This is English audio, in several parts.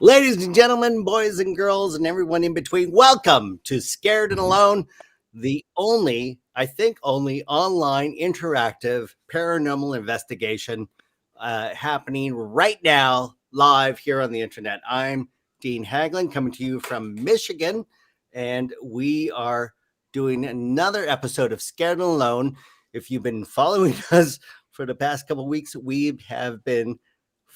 Ladies and gentlemen, boys and girls, and everyone in between, welcome to Scared and Alone, the only, I think, only online interactive paranormal investigation happening right now live here on the internet. I'm Dean Haglund coming to you from Michigan, and we are doing another episode of Scared and Alone. If you've been following us for the past couple of weeks, we have been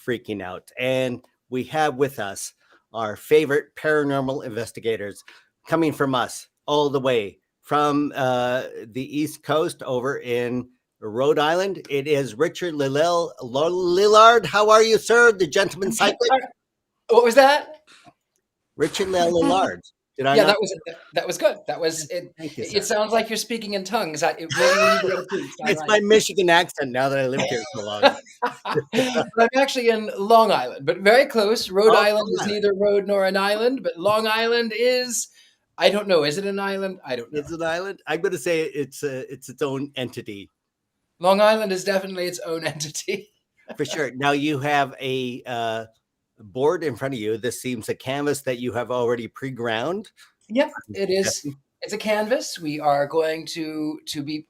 freaking out. And we have with us our favorite paranormal investigators coming from us all the way from the East Coast over in Rhode Island. It is Richard-Lael Lillard. How are you, sir? The gentleman psychic. What was that? Richard-Lael Lillard. Did I? Yeah, that was good. That was it. Thank you, it sounds like you're speaking in tongues. It's my Michigan accent now that I lived here so long. I'm actually in Long Island, but very close. Rhode Island is neither road nor an island, but Long Island is. I don't know. Is it an island? I don't know. It's an island. I'm going to say it's its own entity. Long Island is definitely its own entity. For sure. Now you have a board in front of you. This seems a canvas that you have already pre-ground. Yep, it is. It's a canvas. We are going to be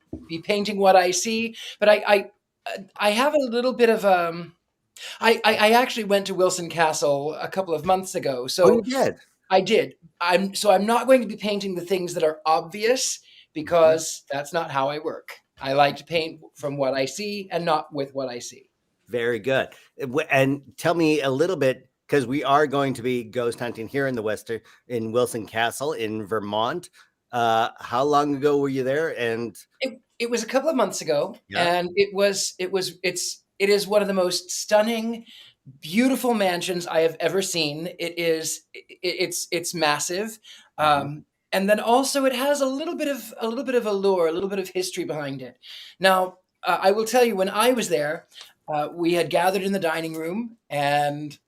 painting what I see, but I have a little bit of I actually went to Wilson Castle a couple of months ago. So you did? I did. I'm not going to be painting the things that are obvious because that's not how I work. I like to paint from what I see and not with what I see. Very good. And tell me a little bit, because we are going to be ghost hunting here in the in Wilson Castle in Vermont. How long ago were you there? And it was a couple of months ago, and it is one of the most stunning, beautiful mansions I have ever seen. It's massive. And then also it has a little bit of allure, a little bit of history behind it. Now, I will tell you, when I was there, we had gathered in the dining room, and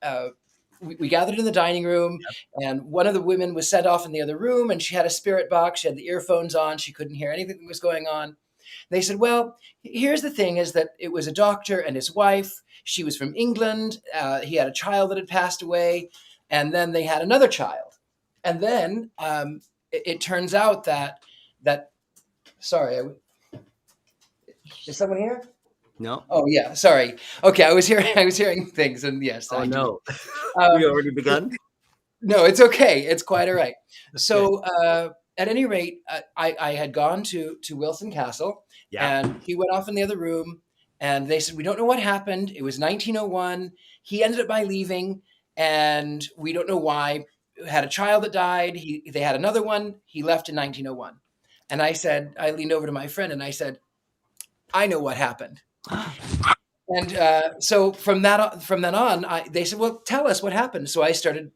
we gathered in the dining room, and one of the women was sent off in the other room, and she had a spirit box. She had the earphones on. She couldn't hear anything that was going on. They said, well, here's the thing, is that it was a doctor and his wife. She was from England. He had a child that had passed away, and then they had another child. And then it turns out that sorry, is someone here? No. Oh yeah, sorry. Okay, I was hearing things, and yes. Oh no, we already begun. No, it's okay. It's quite all right. So at any rate, I had gone to Wilson Castle, and he went off in the other room, and they said, we don't know what happened. It was 1901. He ended up by leaving, and we don't know why. Had a child that died. They had another one. He left in 1901. And I leaned over to my friend and I said, I know what happened. And so from then on, they said, well, tell us what happened. So I started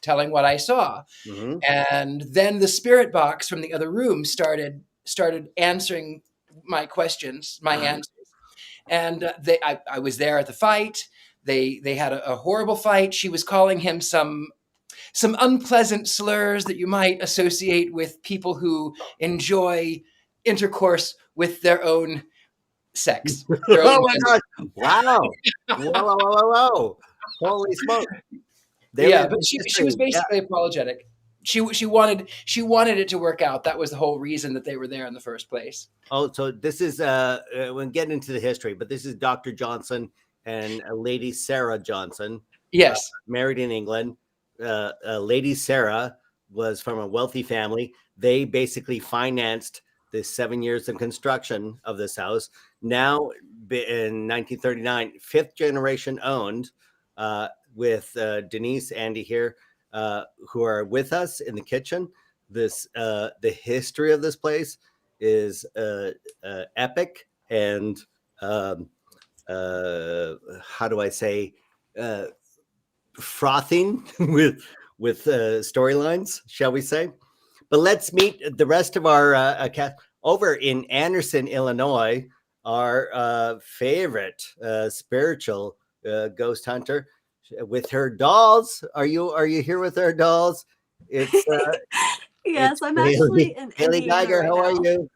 telling what I saw. Mm-hmm. And then the spirit box from the other room started answering my questions, my answers. And I was there at the fight. They had a horrible fight. She was calling him some unpleasant slurs that you might associate with people who enjoy intercourse with their own sex. Oh my God! Wow! Whoa! Holy smoke! But she was basically apologetic. She wanted it to work out. That was the whole reason that they were there in the first place. Oh, so this is when getting into the history, but this is Dr. Johnson and Lady Sarah Johnson. Yes, married in England. Lady Sarah was from a wealthy family. They basically financed the 7 years of construction of this house. Now, in 1939, fifth generation owned, with Denise, Andy here, who are with us in the kitchen. The history of this place is epic, and how do I say, frothing with storylines, shall we say? But let's meet the rest of our cast over in Anderson, Illinois. Our favorite spiritual ghost hunter with her dolls. Are you here with her dolls? It's yes, I'm actually in Haley Geiger. How are you?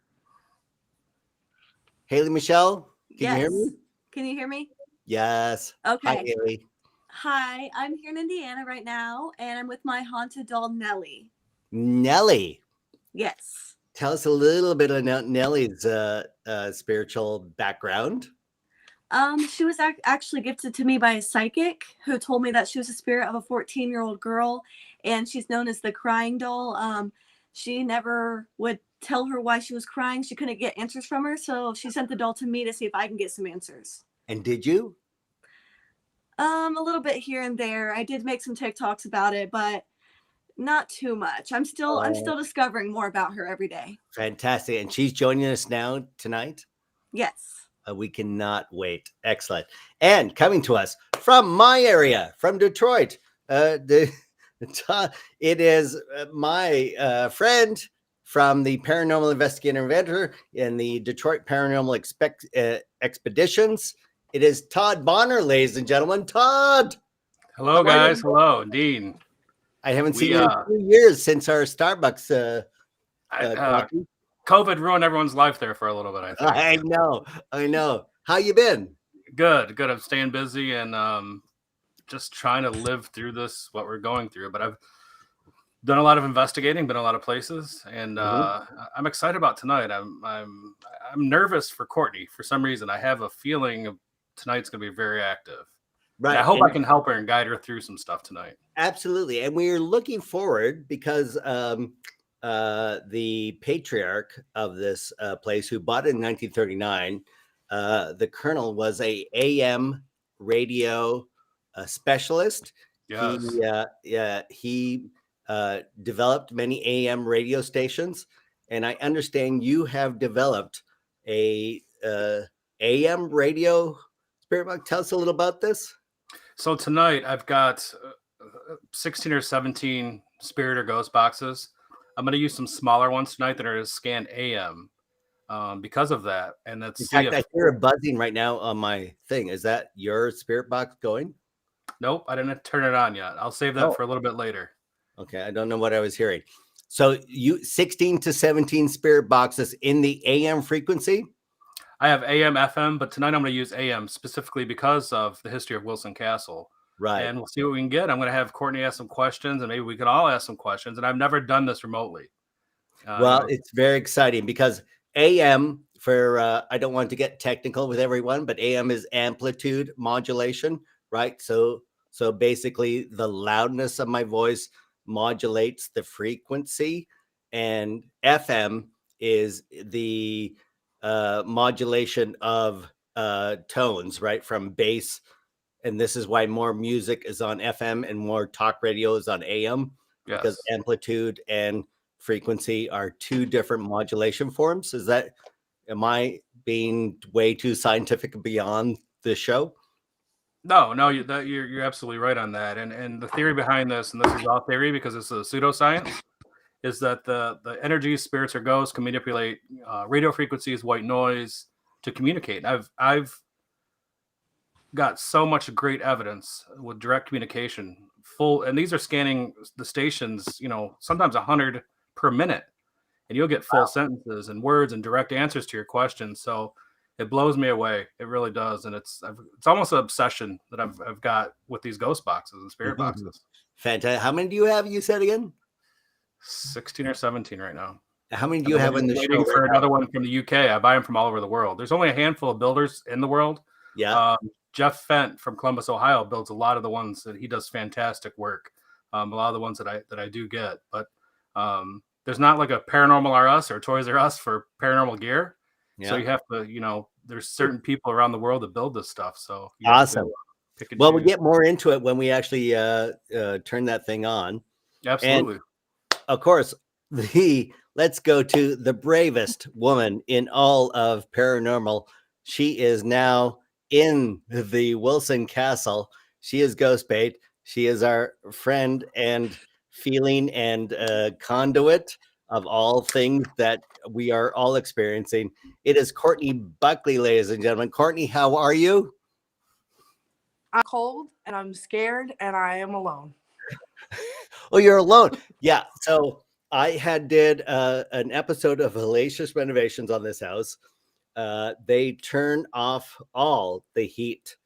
Haley Michelle, can you hear me? Can you hear me? Yes. Okay. Hi, Haley. Hi, I'm here in Indiana right now, and I'm with my haunted doll, Nelly. Nelly. Yes. Tell us a little bit about Nelly's spiritual background. She was actually gifted to me by a psychic who told me that she was a spirit of a 14-year-old girl, and she's known as the crying doll. She never would tell her why she was crying. She couldn't get answers from her, so she sent the doll to me to see if I can get some answers. And did you? A little bit here and there. I did make some TikToks about it, but not too much. I'm still discovering more about her every day. Fantastic. And she's joining us now tonight. Yes. We cannot wait. Excellent. And coming to us from my area, from Detroit, it is my friend from the Paranormal Investigator Inventor in the Detroit Paranormal Expeditions. It is Todd Bonner, ladies and gentlemen. Todd. Hello, guys. Hello, indeed. I haven't seen you in 2 years since our Starbucks coffee. COVID ruined everyone's life there for a little bit, I think. I know. How you been? Good. I'm staying busy and just trying to live through this, what we're going through. But I've done a lot of investigating, been a lot of places, and I'm excited about tonight. I'm nervous for Courtney for some reason. I have a feeling tonight's going to be very active. Right. And I hope I can help her and guide her through some stuff tonight. Absolutely. And we're looking forward because the patriarch of this place, who bought it in 1939, the colonel was a AM radio specialist. Yes. He developed many AM radio stations, and I understand you have developed a AM radio spirit box. Tell us a little about this. So tonight I've got 16 or 17 spirit or ghost boxes. I'm going to use some smaller ones tonight that are to scan AM because of that. And that's in fact, I hear a buzzing right now on my thing. Is that your spirit box going? Nope, I didn't turn it on yet. I'll save that for a little bit later. Okay, I don't know what I was hearing. So you 16 to 17 spirit boxes in the AM frequency? I have AM, FM, but tonight I'm going to use AM specifically because of the history of Wilson Castle. Right. And we'll see what we can get. I'm going to have Courtney ask some questions, and maybe we can all ask some questions. And I've never done this remotely. Well, it's very exciting because AM, I don't want to get technical with everyone, but AM is amplitude modulation, right? So basically the loudness of my voice modulates the frequency, and FM is the modulation of tones, right? From bass. And this is why more music is on FM and more talk radio is on AM, because amplitude and frequency are two different modulation forms. Am I being way too scientific beyond the show? No, you're absolutely right on that. And the theory behind this, and this is all theory because it's a pseudoscience, is that the energy, spirits, or ghosts can manipulate radio frequencies, white noise to communicate. I've got so much great evidence with direct communication, and these are scanning the stations, sometimes 100 per minute, and you'll get full sentences and words and direct answers to your questions. So it blows me away. It really does. And it's almost an obsession that I've got with these ghost boxes and spirit boxes. Fantastic. How many do you have? You said again? 16 or 17 right now. How many do you have in the show? For another one from the UK. I buy them from all over the world. There's only a handful of builders in the world. Yeah. Jeff Fent from Columbus, Ohio, builds a lot of the ones that he does fantastic work. A lot of the ones that I do get, but there's not like a Paranormal R Us or Toys R Us for paranormal gear. Yeah. So you have to, there's certain people around the world that build this stuff. So awesome. Well, we get more into it when we actually turn that thing on. Absolutely. And of course, let's go to the bravest woman in all of paranormal. She is now in the Wilson Castle. She is Ghostbait. She is our friend and feeling and conduit of all things that we are all experiencing. It is Courtney Buckley, ladies and gentlemen. Courtney, how are you? I'm cold and I'm scared and I am alone. Oh, you're alone. Yeah. So I did an episode of Hellacious Renovations on this house. They turn off all the heat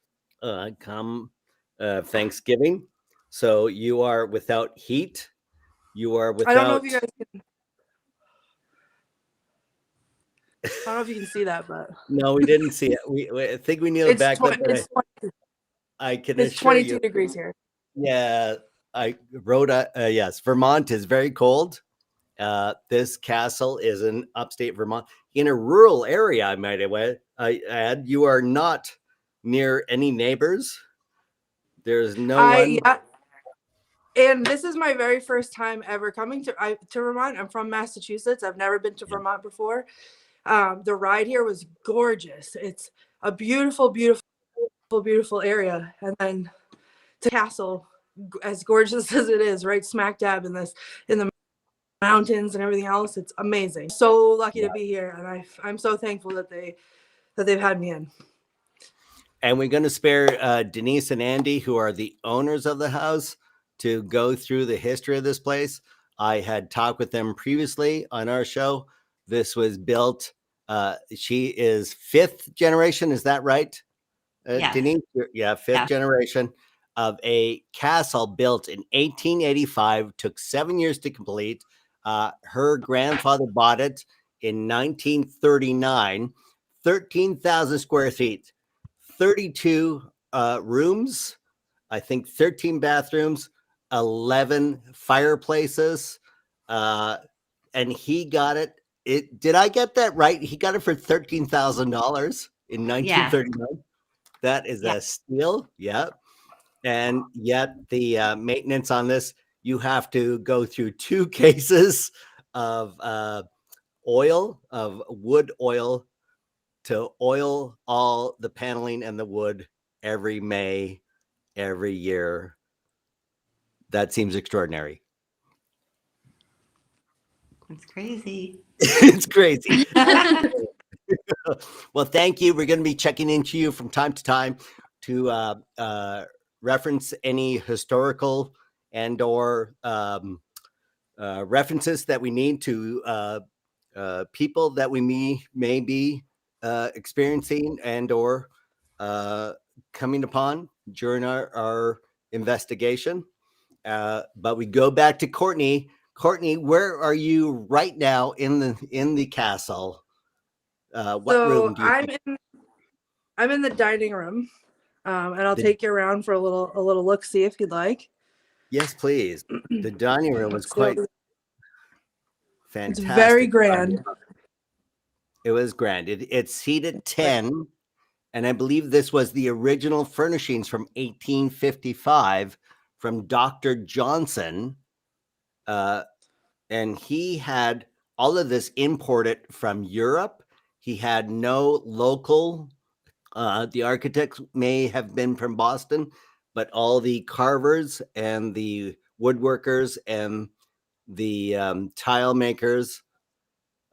come Thanksgiving. So you are without heat. You are I don't know if without. you guys can. I don't know if you can see that, but No, we didn't see it. I think we kneeled back, but I can it's assure 22 you. degrees here. Yeah, I wrote. Yes, Vermont is very cold. This castle is in upstate Vermont, in a rural area. I might add. You are not near any neighbors. There's no one. Yeah. And this is my very first time ever coming to Vermont. I'm from Massachusetts. I've never been to Vermont before. The ride here was gorgeous. It's a beautiful, beautiful, beautiful area. And then to castle, as gorgeous as it is, right smack dab in the mountains and everything else. It's amazing. So lucky to be here, and I'm so thankful that they've had me in. And we're going to spare Denise and Andy, who are the owners of the house, to go through the history of this place. I had talked with them previously on our show. This was built. She is fifth generation. Is that right? Yes. Denise? Yeah, fifth generation of a castle built in 1885. Took 7 years to complete. Her grandfather bought it in 1939. 13,000 square feet. 32 rooms, I think 13 bathrooms, 11 fireplaces, and he got it. Did I get that right? He got it for $13,000 in 1939. That is a steal. Yeah. And yet the maintenance on this, you have to go through 2 cases of wood oil, to oil all the paneling and the wood every May, every year. That seems extraordinary. It's crazy. It's crazy. Well, thank you. We're going to be checking into you from time to time to reference any historical and or references that we need to people that we may be experiencing and or coming upon during our investigation. But we go back to Courtney. Courtney, where are you right now in the castle? Room do you I'm in the dining room, and I'll take you around for a little look see if you'd like. Yes, please. The dining room was quite fantastic. It's very grand. It was grand. It's seated 10, and I believe this was the original furnishings from 1855 from Dr. Johnson, and he had all of this imported from Europe. He had no local. The architects may have been from Boston, but all the carvers and the woodworkers and the tile makers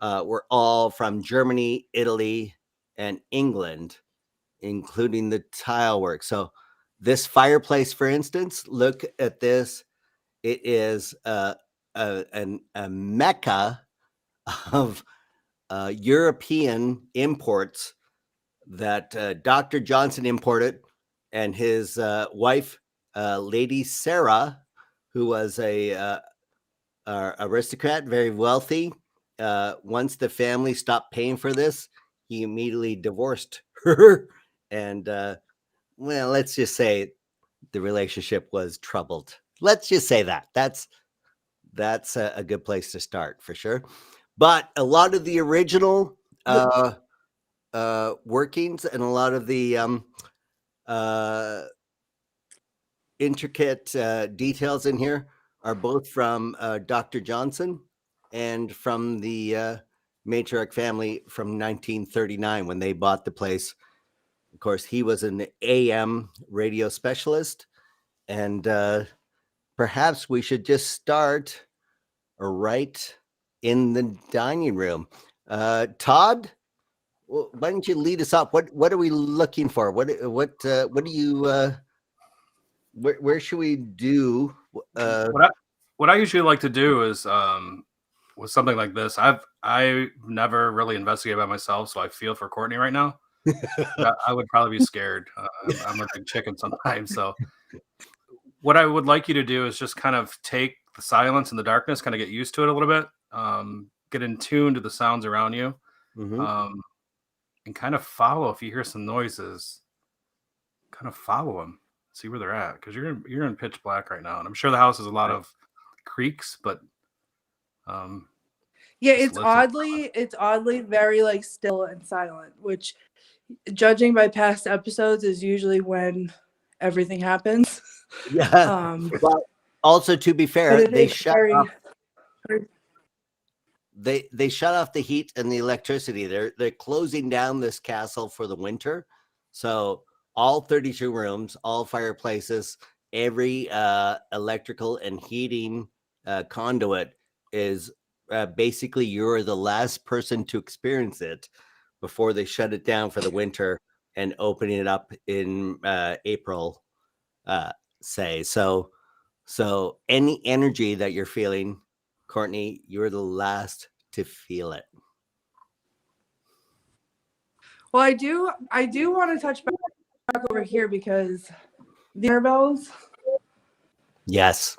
were all from Germany, Italy, and England, including the tile work. So this fireplace, for instance, look at this. It is a mecca of European imports that Dr. Johnson imported, and his wife, Lady Sarah, who was a aristocrat, very wealthy. Once the family stopped paying for this, he immediately divorced her, and well, let's just say the relationship was troubled. Let's just say that. That's a good place to start for sure. But a lot of the original workings and a lot of the intricate details in here are both from Dr. Johnson and from the matriarch family from 1939 when they bought the place. Of course, he was an AM radio specialist, and perhaps we should just start right in the dining room. Todd, why don't you lead us up? What are we looking for? What do you where should we do? What I usually like to do is with something like this. I never really investigated by myself, so I feel for Courtney right now. I would probably be scared. I'm a big chicken sometimes, so what I would like you to do is just kind of take the silence and the darkness, kind of get used to it a little bit, get in tune to the sounds around you, and kind of follow. If you hear some noises, kind of follow them, see where they're at, because you're in pitch black right now, and I'm sure the house has a lot of creaks, but yeah, just it's oddly very like still and silent, which, judging by past episodes, is usually when everything happens. Yeah. Well, also, to be fair, they shut off. They shut off the heat and the electricity. They're closing down this castle for the winter, so all 32 rooms, all fireplaces, every electrical and heating conduit is basically, you're the last person to experience it before they shut it down for the winter and opening it up in April, say. So any energy that you're feeling, Courtney, you're the last to feel it. Well, I do want to touch back over here because dinner bells. Yes.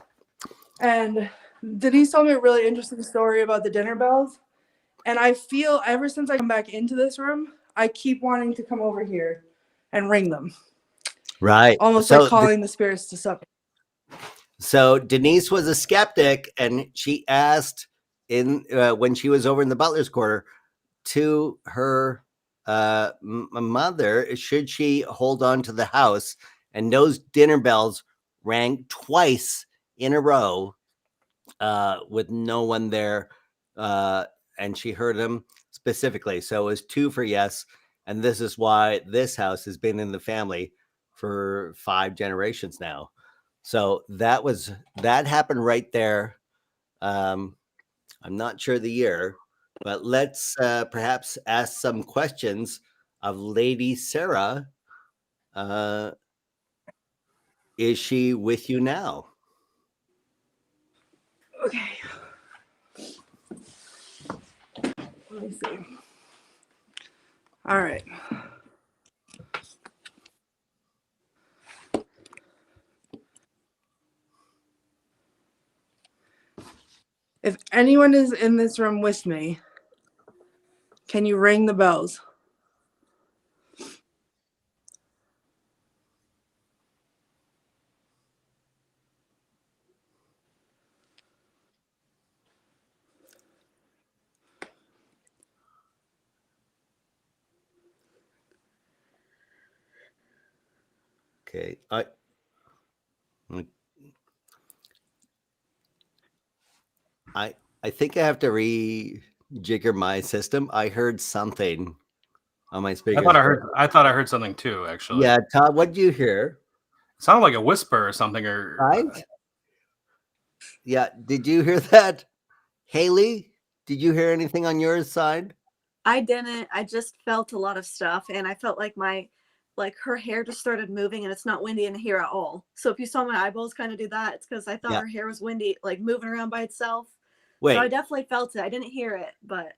And Denise told me a really interesting story about the dinner bells. And I feel ever since I come back into this room, I keep wanting to come over here and ring them. Right. Almost like calling the spirits to supper. So Denise was a skeptic, and she asked when she was over in the butler's quarter to her mother, should she hold on to the house? And those dinner bells rang twice in a row with no one there. And she heard them specifically. So it was 2 for yes. And this is why this house has been in the family for 5 generations now. So that happened right there. I'm not sure the year, but let's perhaps ask some questions of Lady Sarah. Is she with you now? Okay. Let me see. All right. If anyone is in this room with me, can you ring the bells? Okay. I think I have to rejigger my system. I heard something on my speakers. I thought I heard something too, actually. Yeah, Todd, what did you hear? It sounded like a whisper or something, or right? Yeah, did you hear that? Haley, did you hear anything on your side? I didn't. I just felt a lot of stuff, and I felt like her hair just started moving, and it's not windy in here at all. So if you saw my eyeballs kind of do that, it's because I thought her hair was windy, like moving around by itself. Wait. So I definitely felt it. I didn't hear it, but.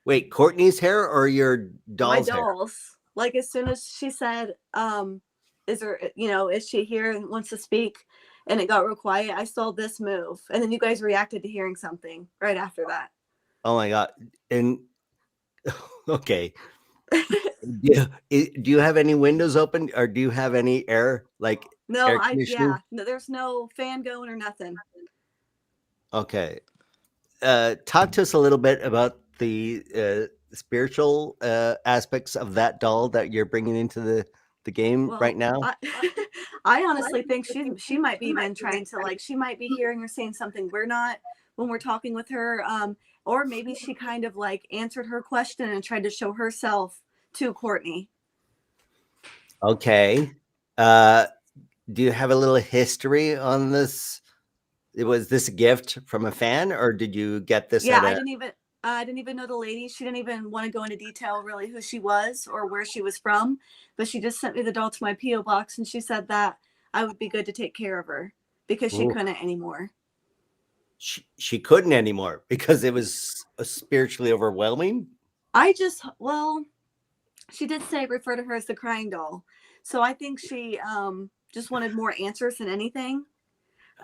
Wait, Courtney's hair or your doll's hair? My doll's. Like as soon as she said, is she here and wants to speak? And it got real quiet. I saw this move. And then you guys reacted to hearing something right after that. Oh my God. And okay. Do you have any windows open, or do you have any air, like no, air conditioning? No, there's no fan going or nothing. Okay. Talk to us a little bit about the spiritual aspects of that doll that you're bringing into the game right now. I honestly think she might be even trying to, she might be hearing or saying something we're not when we're talking with her. Or maybe she kind of answered her question and tried to show herself to Courtney. Okay. Do you have a little history on this? Was this a gift from a fan, or did you get this? Yeah, I didn't even know the lady. She didn't even want to go into detail really who she was or where she was from, but she just sent me the doll to my P.O. box, and she said that I would be good to take care of her because she couldn't anymore. She couldn't anymore because it was spiritually overwhelming? She did say refer to her as the crying doll. So I think she just wanted more answers than anything.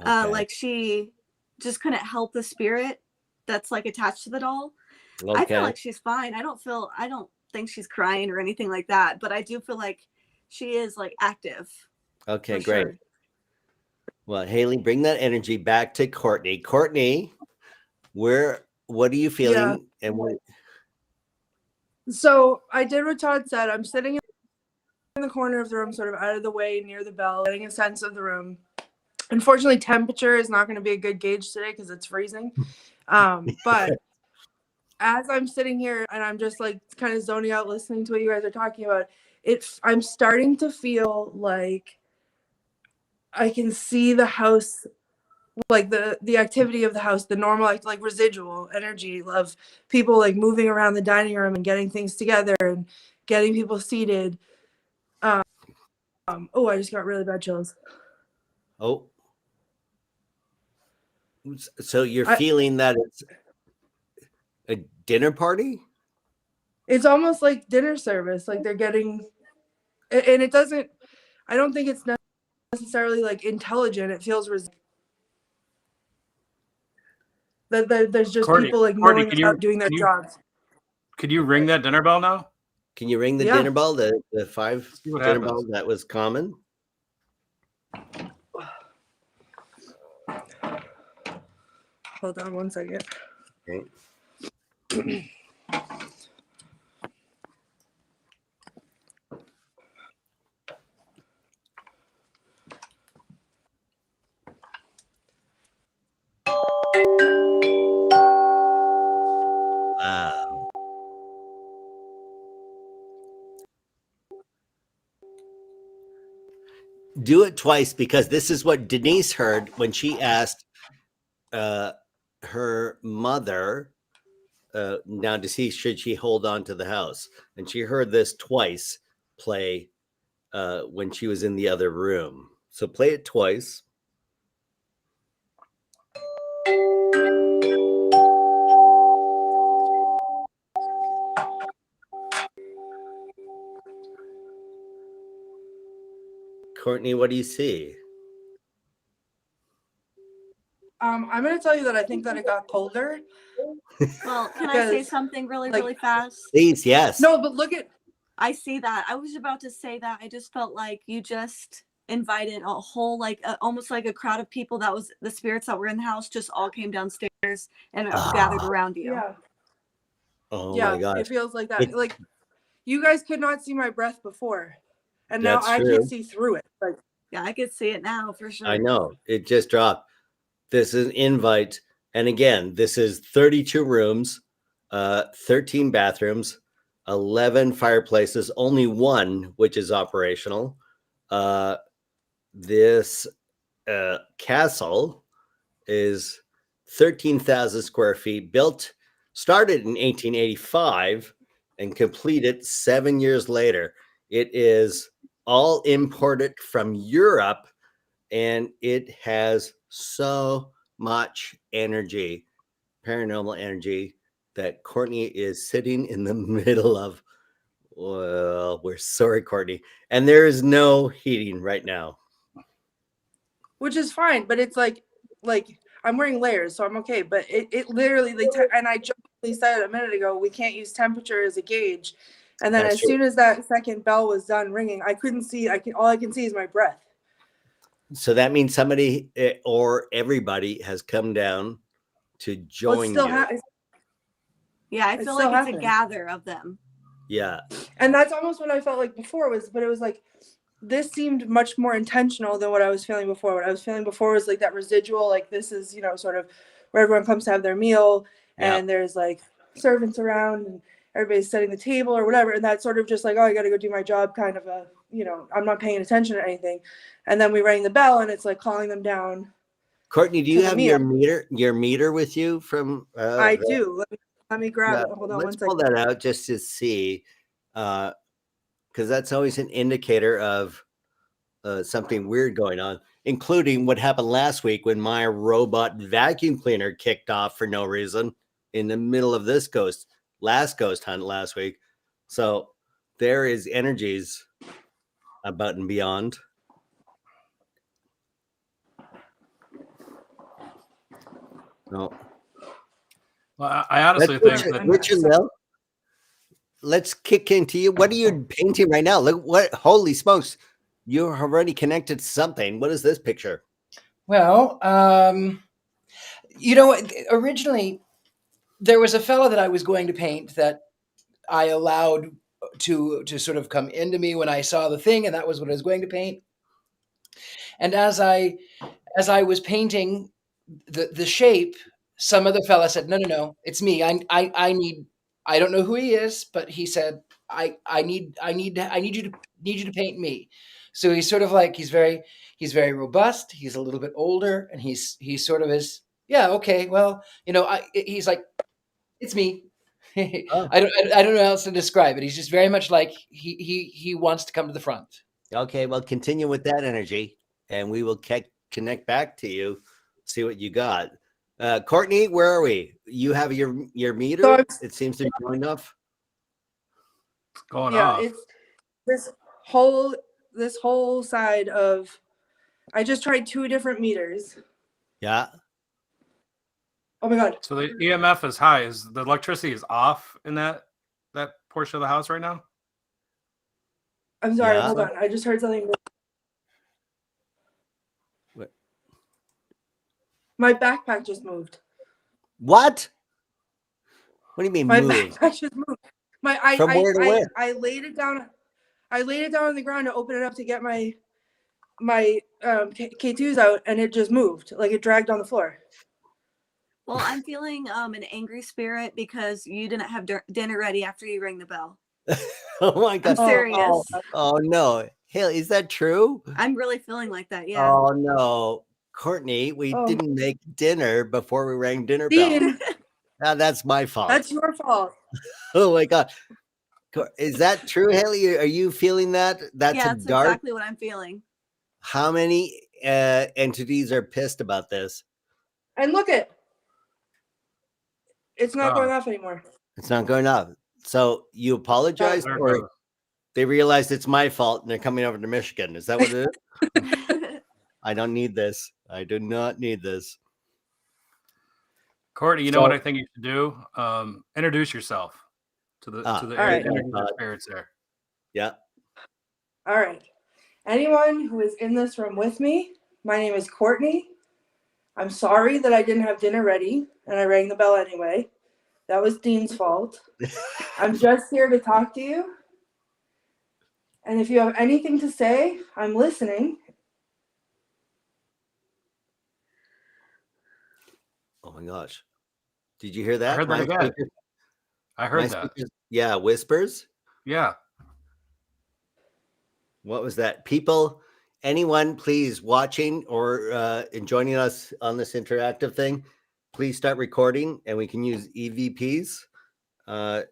Okay. Like she just couldn't help the spirit that's like attached to the doll. Okay. I feel like she's fine. I don't think she's crying or anything like that, but I do feel like she is like active. Okay, for great. sure. Well, Haley, bring that energy back to Courtney. Courtney, what are you feeling? And what? So I did what Todd said. I'm sitting in the corner of the room, sort of out of the way near the bell, getting a sense of the room. Unfortunately, temperature is not going to be a good gauge today because it's freezing. But as I'm sitting here and I'm just like kind of zoning out, listening to what you guys are talking about, I'm starting to feel like I can see the house, like the activity of the house, the normal, like residual energy of people like moving around the dining room and getting things together and getting people seated. Oh, I just got really bad chills. Oh, so you're feeling that it's a dinner party? It's almost like dinner service. Like they're getting, and it doesn't, I don't think it's necessarily like intelligent. It feels that there's just Courtney, people like Courtney, knowing about doing their jobs. Could you ring that dinner bell now? Can you ring the Yeah. dinner bell, the 5 See what dinner happens. bells that was common? Hold on one second. Okay. Wow. Do it twice because this is what Denise heard when she asked her mother now to see should she hold on to the house, and she heard this twice play when she was in the other room. So play it twice. Courtney, what do you see? I'm going to tell you that I think that it got colder. Well, can I say Because, something really, like- really fast? Please, yes. No, but look at, I see that. I was about to say that. I just felt like you just invited a whole, like, almost like a crowd of people that was the spirits that were in the house just all came downstairs and gathered around you. yeah. Oh Yeah, my God. it feels like that. It- Like you guys could not see my breath before, and now That's I true. can see through it. Like Yeah, I could see it now for sure. I know. It just dropped. This is an invite. And again, this is 32 rooms, 13 bathrooms, 11 fireplaces, only one which is operational. This castle is 13,000 square feet, started in 1885 and completed 7 years later. It is all imported from Europe, and it has so much energy, paranormal energy, that Courtney is sitting in the middle of. Well, we're sorry, Courtney. And there is no heating right now. which is fine, but it's like I'm wearing layers, so I'm okay. But it literally and I jokingly said a minute ago, we can't use temperature as a gauge. And then That's as true. soon as that second bell was done ringing, I couldn't see. All I can see is my breath. So that means somebody or everybody has come down to Well, join it's still you. Yeah, I It's feel still like it's happening. a gather of them. Yeah. And that's almost what I felt like before but it was like, this seemed much more intentional than what I was feeling before. What I was feeling before was like that residual, like this is, sort of where everyone comes to have their meal and there's like servants around and everybody's setting the table or whatever. And that's sort of just like, oh, I got to go do my job kind of a, I'm not paying attention to anything. And then we rang the bell and it's like calling them down. Courtney, do To you the have your meter with you from? I do. Let me grab it. Hold on one Let's pull second. that out just to see, because that's always an indicator of something weird going on, including what happened last week when my robot vacuum cleaner kicked off for no reason in the middle of this last ghost hunt last week. So there is energies about and beyond. No. Well, I honestly think that Richard-Lael, let's kick into you. What are you painting right now? Look, what? Holy smokes! You're already connected to something. What is this picture? Well, originally there was a fellow that I was going to paint that I allowed to sort of come into me when I saw the thing, and that was what I was going to paint. And as I was painting the shape, some other fella said, "No, it's me. I don't know who he is, but he said I need you to paint me." So he's sort of like he's very robust. He's a little bit older, and he's sort of is okay. Well, he's like, it's me. Oh. I don't know how else to describe it. He's just very much like he wants to come to the front. Okay, well, continue with that energy, and we will connect back to you. See what you got. Courtney, where are we? You have your meter. So It seems to be going off. it's going yeah, off. it's this whole side of. I just tried 2 different meters. Yeah. Oh my god. So the EMF is high. Is the electricity is off in that portion of the house right now? I'm sorry. Yeah. Hold on. I just heard something. What? My backpack just moved. What? What do you mean My move? backpack just moved. From where to where? I laid it down. I laid it down on the ground to open it up to get my K2s out, and it just moved. Like it dragged on the floor. Well, I'm feeling an angry spirit because you didn't have dinner ready after you rang the bell. Oh my God! I'm serious. Oh no! Haley, is that true? I'm really feeling like that. Yeah. Oh no, Courtney, we didn't make dinner before we rang dinner bell. Dean, Now that's my fault. that's your fault. Oh my God! Is that true, Haley? Are you feeling that? That's yeah, a that's dark. exactly what I'm feeling. How many entities are pissed about this? And look it. It's not Oh. going off anymore. It's not going up. So you apologize, There it or goes. they realized it's my fault and they're coming over to Michigan. Is that what it is? I don't need this. I do not need this. Courtney, you know what I think you should do? Introduce yourself to the All right. energy spirits there. Yeah. All right. Anyone who is in this room with me, my name is Courtney. I'm sorry that I didn't have dinner ready and I rang the bell anyway. That was Dean's fault. I'm just here to talk to you. And if you have anything to say, I'm listening. Oh my gosh. Did you hear that? I heard that My again. speakers- I heard my that. speakers- yeah, whispers. Yeah. What was that? People, anyone, please watching or joining us on this interactive thing, please start recording, and we can use EVPs. I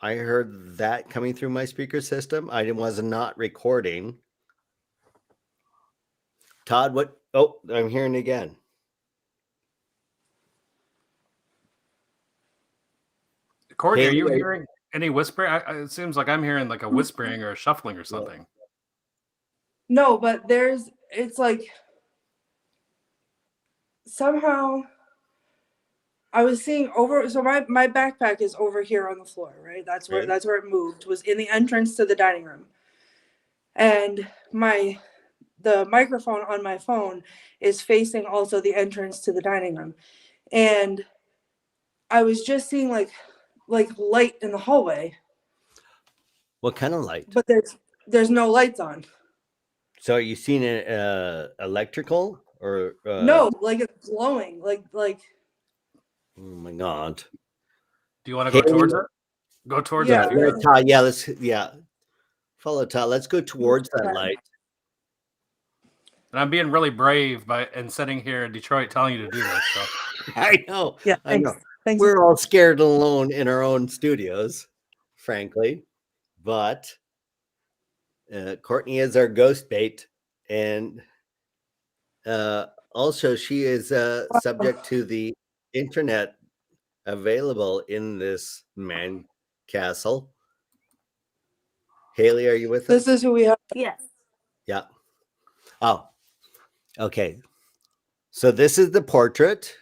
heard that coming through my speaker system. I was not recording. Todd, what? Oh, I'm hearing it again. Courtney, are Haley, you hearing any whisper? It seems like I'm hearing like a whispering or a shuffling or something. No, but it's like somehow I was seeing over. So my backpack is over here on the floor, right? That's where it moved, was in the entrance to the dining room. And the microphone on my phone is facing also the entrance to the dining room. And I was just seeing like light in the hallway. What kind of light? But there's no lights on. So are you seeing it electrical or No, like it's glowing, like. Oh my God! Do you want to go towards it? Go towards Yeah. it. Todd, follow Todd. Let's go towards that light. And I'm being really brave and sitting here in Detroit telling you to do this. So. I know. Yeah, I know. Thanks. We're all scared and alone in our own studios, frankly. But Courtney is our ghost bait, and also she is subject to the internet available in this man castle. Haley, are you with us? This is who we have. Yes. Yeah. Oh, Okay. So this is the portrait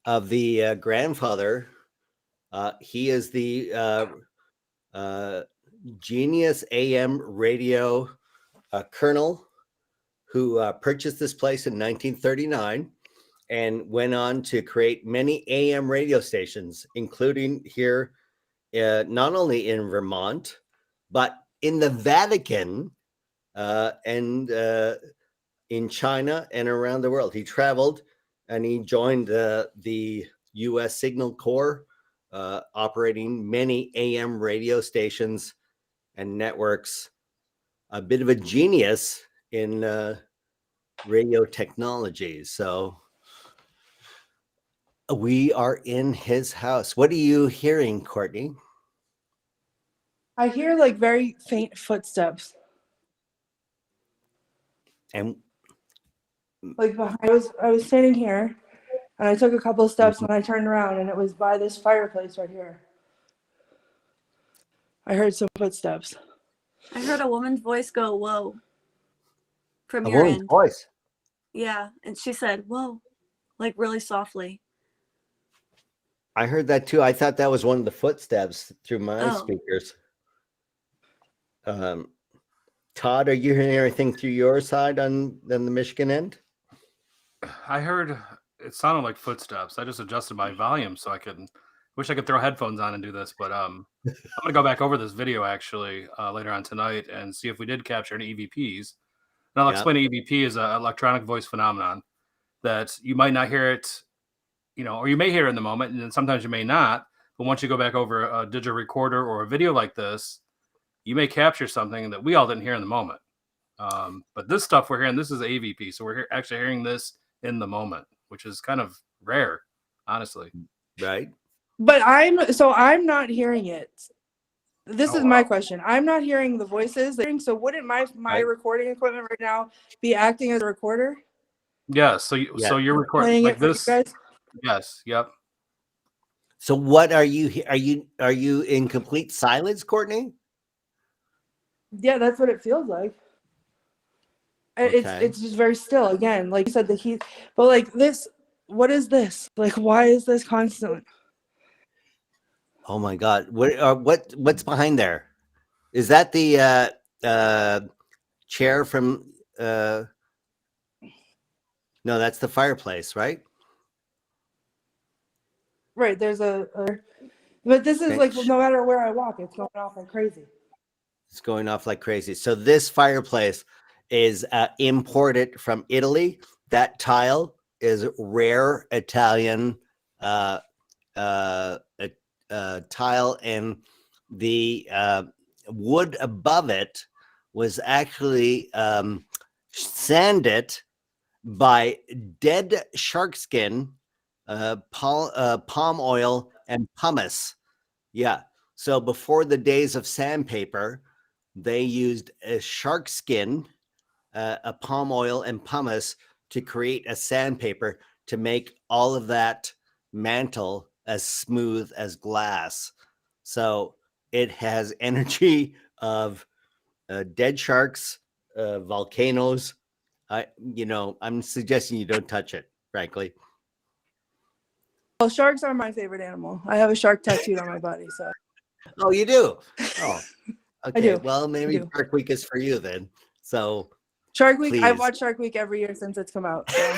of the grandfather. He is the Genius AM radio colonel who purchased this place in 1939 and went on to create many AM radio stations, including here, not only in Vermont, but in the Vatican and in China and around the world. He traveled and he joined the U.S. Signal Corps, operating many AM radio stations and networks. A bit of a genius in radio technology. So we are in his house. What are you hearing, Courtney? I hear like very faint footsteps. And Like behind, I was standing here, and I took a couple of steps, and I turned around, and it was by this fireplace right here. I heard some footsteps. I heard a woman's voice go, "Whoa," from a your woman's end. voice. Yeah, and she said, "Whoa," like really softly. I heard that too. I thought that was one of the footsteps through my Oh. speakers. Todd, are you hearing anything through your side on the Michigan end? I heard it sounded like footsteps. I just adjusted my volume so I could. Wish I could throw headphones on and do this, but I'm gonna go back over this video actually later on tonight and see if we did capture any EVPs. And I'll explain EVP is an electronic voice phenomenon that you might not hear it, or you may hear it in the moment, and then sometimes you may not. But once you go back over a digital recorder or a video like this, you may capture something that we all didn't hear in the moment. But this stuff we're hearing, this is AVP, so we're actually hearing this in the moment, which is kind of rare, honestly. Right. But I'm not hearing it. This is my question. I'm not hearing the voices. So wouldn't my Right. recording equipment right now be acting as a recorder? Yeah. So you're recording Playing like it for you this. guys? Yes. Yep. So what are you? Are you in complete silence, Courtney? Yeah, that's what it feels like. Okay. It's just very still. Again, like you said, the heat. But like this, what is this? Like, why is this constant? Oh my God! What's behind there? Is that the chair from? No, that's the fireplace, right? Right. There's but this is like no matter where I walk, it's going off like crazy. It's going off like crazy. So this fireplace is imported from Italy. That tile is rare Italian tile, and the wood above it was actually sanded by dead shark skin, palm oil, and pumice. Yeah. So before the days of sandpaper, they used a shark skin, a palm oil, and pumice to create a sandpaper to make all of that mantle as smooth as glass. So it has energy of dead sharks, volcanoes. I'm suggesting you don't touch it, frankly. Well, sharks are my favorite animal. I have a shark tattooed on my body. So. Oh, you do? Oh, okay. I do. Well, maybe Shark Week is for you then. So Shark Week. please. I've watched Shark Week every year since it's come out. So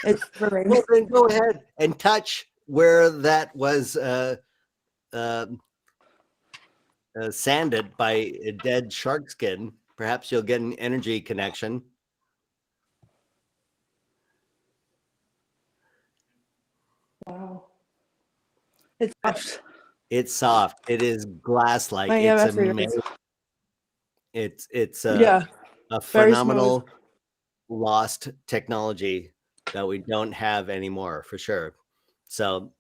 it's for me. Well, then go ahead and touch where that was sanded by a dead shark skin. Perhaps you'll get an energy connection. Wow. It's soft. It's soft. It is glass-like. My It's amazing. It's yeah, a phenomenal lost technology that we don't have anymore, for sure. So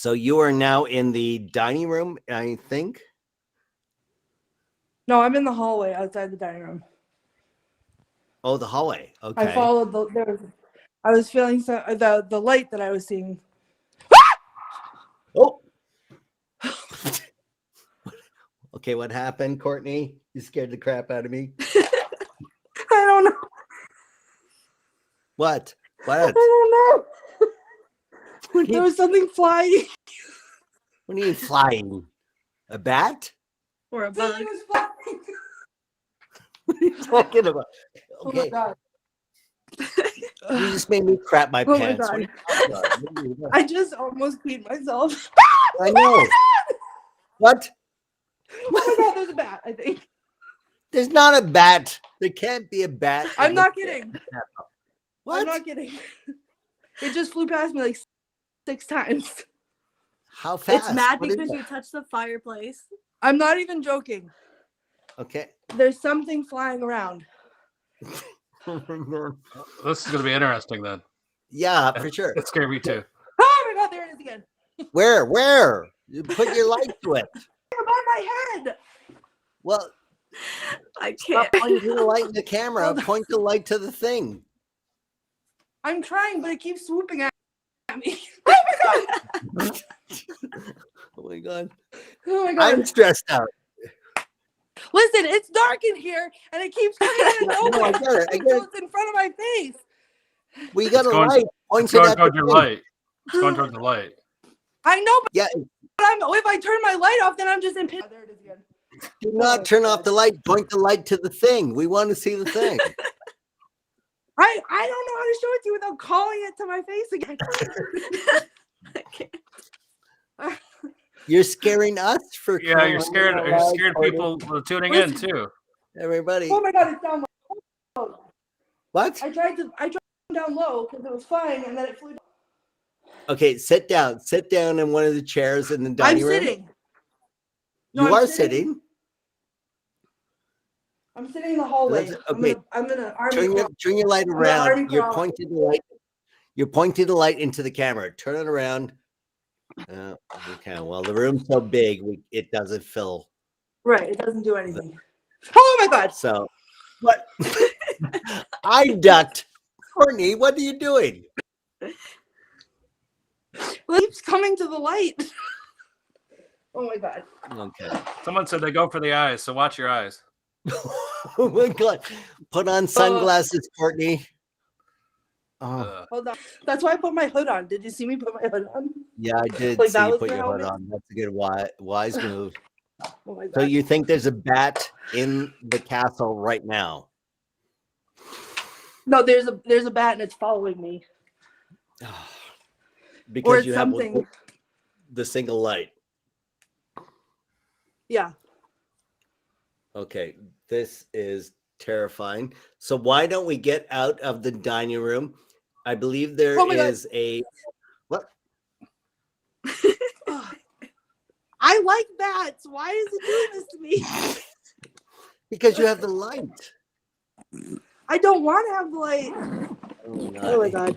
you are now in the dining room, I think. No, I'm in the hallway outside the dining room. Oh, the hallway. Okay. I followed I was feeling the light that I was seeing. Oh. Okay, what happened, Courtney? You scared the crap out of me. I don't know. What? I What? don't know. What do There you, was something flying. what do you mean flying? A bat? Or a bug. Something was flying. What are you talking about? Oh my Okay, god. you just made me crap my Oh my pants. What are God. you talking about? What are you doing? I just almost peed myself. I know. What? Oh my god, there's a bat, I think. There's not a bat. There can't be a bat. I'm in not the- kidding. What? I'm not kidding. It just flew past me like 6 times. How fast? It's mad What is because it? you touched the fireplace. I'm not even joking. Okay. There's something flying around. This is going to be interesting then. Yeah, for sure. It scared me too. Oh my god, there it is again. Where? Where? You put your light to it. Above my head. Well, I stop can't. pointing the light in the camera. Hold on. Point the light to the thing. I'm trying, but it keeps swooping at me. Oh my god. Oh my god. Oh my god. I'm stressed out. Listen, it's dark in here, and it keeps coming out of No, nowhere. I get it. I get So it. it's in front of my face. We got a going- light. Point It's it going at the toward your thing. light. It's going toward the light. I know, but Yeah. if I turn my light off, then I'm just in pain. There it is again. Do not turn off the light. Point the light to the thing. We want to see the thing. I don't know how to show it to you without calling it to my face again. I can't. You're scaring us for Yeah, you're calling scared. out You're loud, scared Courtney. people tuning in too. Everybody. Oh my god, it's down low. What? I tried down low because it was flying, and then it flew down. Okay, sit down. Sit down in one of the chairs in the I'm dining room. sitting. You I'm are sitting. I'm sitting in the hallway. Let's- okay. I'm gonna army Turn your light gonna around. already You're crawl. pointing the light. You're pointing the light into the camera. Turn it around. Okay. Well, the room's so big, it doesn't fill. Right, it doesn't do anything. Oh my god! So, what? I ducked. Courtney, what are you doing? Well, it keeps coming to the light. Oh my god! Okay. Someone said they go for the eyes, so watch your eyes. Oh my god! Put on sunglasses, Courtney. Oh, Hold on. That's why I put my hood on. Did you see me put my hood on? yeah, I did Like see that you was put my your hood helmet? on. That's a good wise move. Oh my god! So you think there's a bat in the castle right now? No, there's a bat and it's following me. Or Because it's you have something. the single light. Yeah. Okay, this is terrifying. So why don't we get out of the dining room? I believe there Oh my God. is a what? I like bats. Why is it doing this to me? Because you have the light. I don't want to have the light. Oh my god.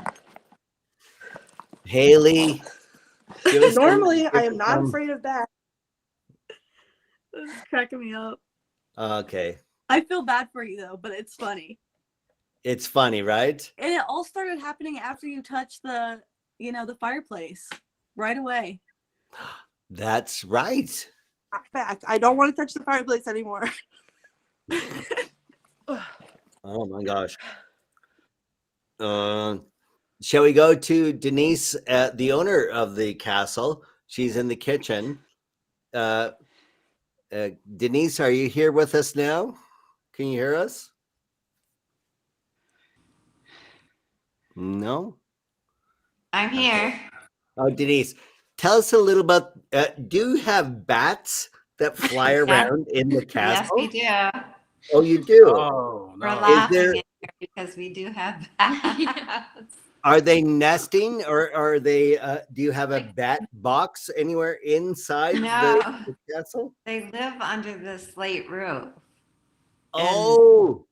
Haley. give us some- Normally, give I us am not some- afraid of bats. This is cracking me up. Okay. I feel bad for you though, but it's funny. It's funny, right? And it all started happening after you touched the fireplace right away. That's right. Fact, I don't want to touch the fireplace anymore. Oh my gosh. Shall we go to Denise, the owner of the castle? She's in the kitchen. Denise, are you here with us now? Can you hear us? No? I'm here. Oh, Denise, tell us a little about, do you have bats that fly around in the Yes, castle? we do. Oh, you do? Oh We're no! laughing there- in here because we do have bats. Are they nesting or are they, do you have a bat box anywhere inside No. the castle? They live under the slate roof. Oh,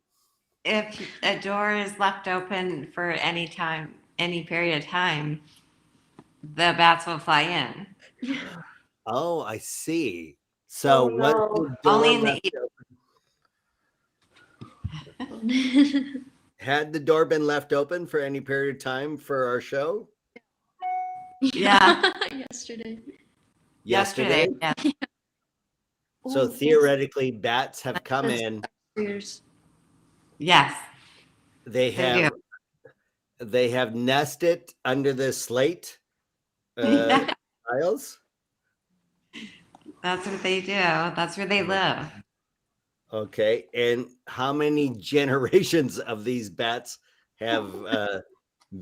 If a door is left open for any time, any period of time, the bats will fly in. oh, I see. So Oh, what? no. Only in the Had the door been left open for any period of time for our show? Yeah. Yesterday. Yesterday. Yeah. So theoretically, bats have come in. Years. Yes. They They have They have nested under the slate Yeah. tiles. That's what they do. That's where they live. Okay. And how many generations of these bats have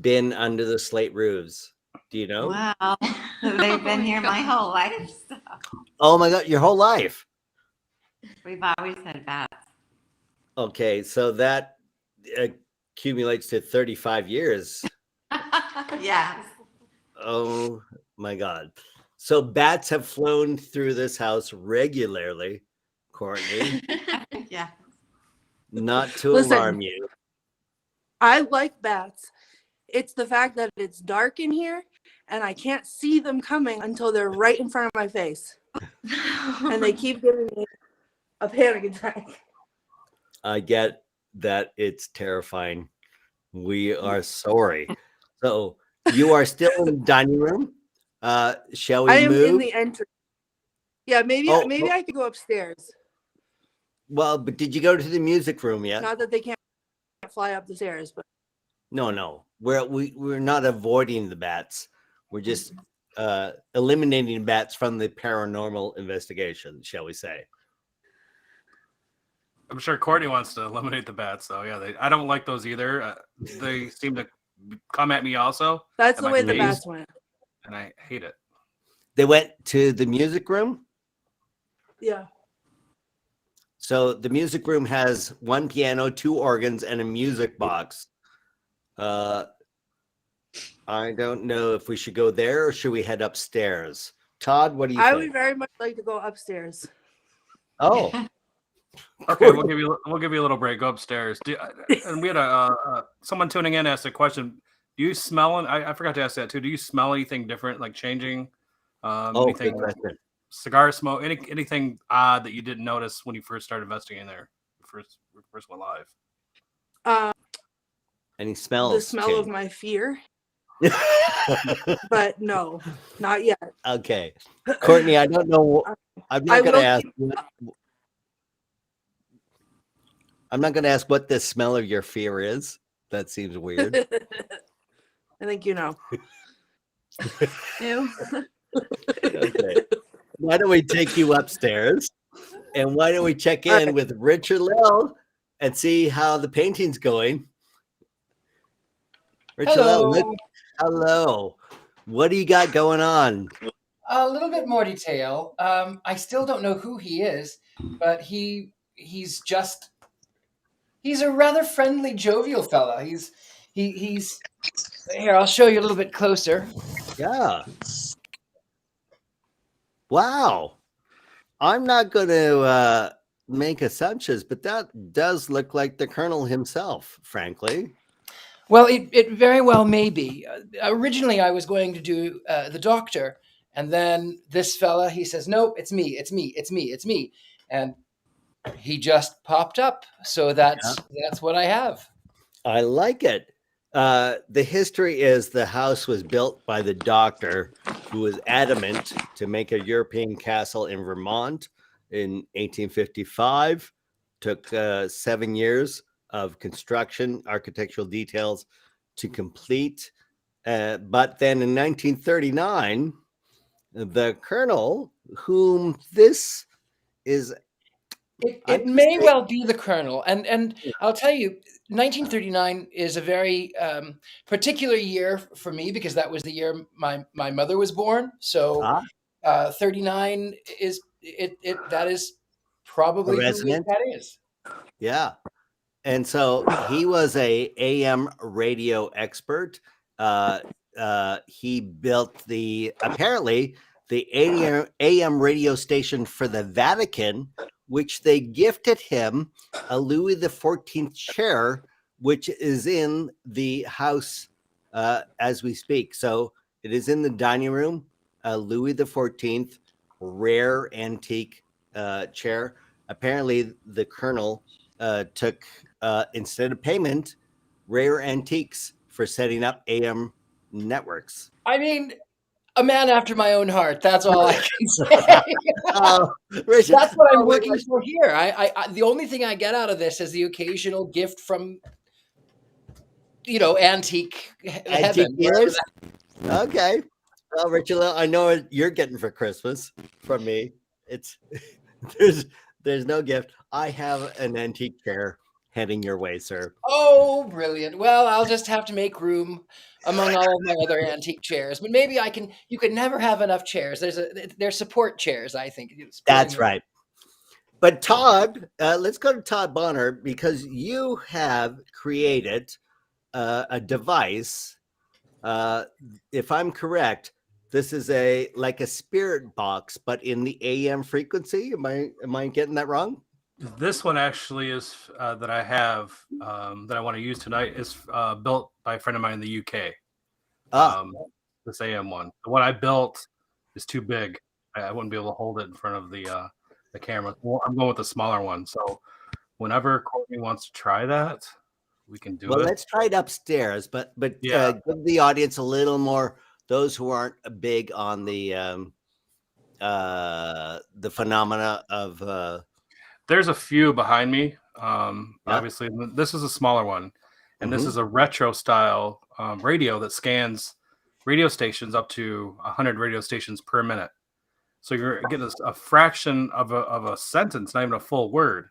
been under the slate roofs? Do you know? Wow. They've been here my whole life. So. Oh my God, your whole life. We've always had bats. Okay, so that accumulates to 35 years. Yes. Oh my God. So bats have flown through this house regularly, Courtney. Yeah. Not to Listen. alarm you. I like bats. It's the fact that it's dark in here and I can't see them coming until they're right in front of my face. And they keep giving me a panic attack. I get that it's terrifying. We are sorry. So you are still in the dining room. Shall we I am move? in the entry. Yeah, maybe I could go upstairs. Well, but did you go to the music room yet? Not that they can't fly up the stairs, but No. We're not avoiding the bats. We're just eliminating bats from the paranormal investigation, shall we say? I'm sure Courtney wants to eliminate the bats, though. Yeah, I don't like those either. They seem to come at me also, that's Am the I way the pleased? bats went. and I hate it. They went to the music room. Yeah. So the music room has one piano, two organs, and a music box. I don't know if we should go there or should we head upstairs. Todd, what do you I think? would very much like to go upstairs. Oh, Okay, we'll give you a little break. Go upstairs. And we had someone tuning in asked a question. Do you smell? And I forgot to ask that too. Do you smell anything different, like changing? Anything? good question. Cigar smoke? Anything odd that you didn't notice when you first started investigating there? First went live. Any smells? The smell of my fear. But no, not yet. Okay, Courtney, I don't know. I'm not going to ask. I'm not going to ask what the smell of your fear is. That seems weird. I think you know. Ew. Okay. Why don't we take you upstairs? And why don't we check in with Richard-Lael and see how the painting's going? Richard-Lael, hello. What do you got going on? A little bit more detail. I still don't know who he is, but he's a rather friendly, jovial fella. He's here. I'll show you a little bit closer. Yeah. Wow. I'm not going to make assumptions, but that does look like the Colonel himself, frankly. Well, it very well may be. Originally, I was going to do the doctor, and then this fella, he says, "Nope, it's me," and he just popped up. So that's what I have. I like it. The history is the house was built by the doctor who was adamant to make a European castle in Vermont in 1855. Took 7 years of construction, architectural details to complete. But then in 1939, the Colonel, whom this is... It may well be the Colonel. And I'll tell you, 1939 is a very particular year for me because that was the year my mother was born. So 39 is that is probably who that is. Yeah. And so he was a AM radio expert. He built apparently the AM radio station for the Vatican, which they gifted him a Louis XIV chair, which is in the house as we speak. So it is in the dining room, Louis XIV, rare antique chair. Apparently the Colonel took, instead of payment, rare antiques for setting up AM networks. I mean, a man after my own heart. That's all I can say. Richard, that's what I'm working for here. I the only thing I get out of this is the occasional gift from antique Antique heaven. wherever dealers? Okay. Well, Richard-Lael, I know what you're getting for Christmas from me. It's there's no gift. I have an antique chair heading your way, sir. Oh, brilliant. Well, I'll just have to make room among all of my other antique chairs. But maybe you could never have enough chairs. There's support chairs, I think. That's right. But Todd, let's go to Todd Bonner because you have created a device. If I'm correct, this is like a spirit box, but in the AM frequency. Am I getting that wrong? This one actually is that I have that I want to use tonight is built by a friend of mine in the UK. This AM one. The one I built is too big. I wouldn't be able to hold it in front of the camera. Well, I'm going with the smaller one. So whenever Courtney wants to try that, we can do it. Well, let's try it upstairs, but Yeah. Give the audience a little more. Those who aren't big on the phenomena of. There's a few behind me. Obviously, this is a smaller one, and this is a retro style radio that scans radio stations up to 100 radio stations per minute. So you're getting a fraction of a sentence, not even a full word.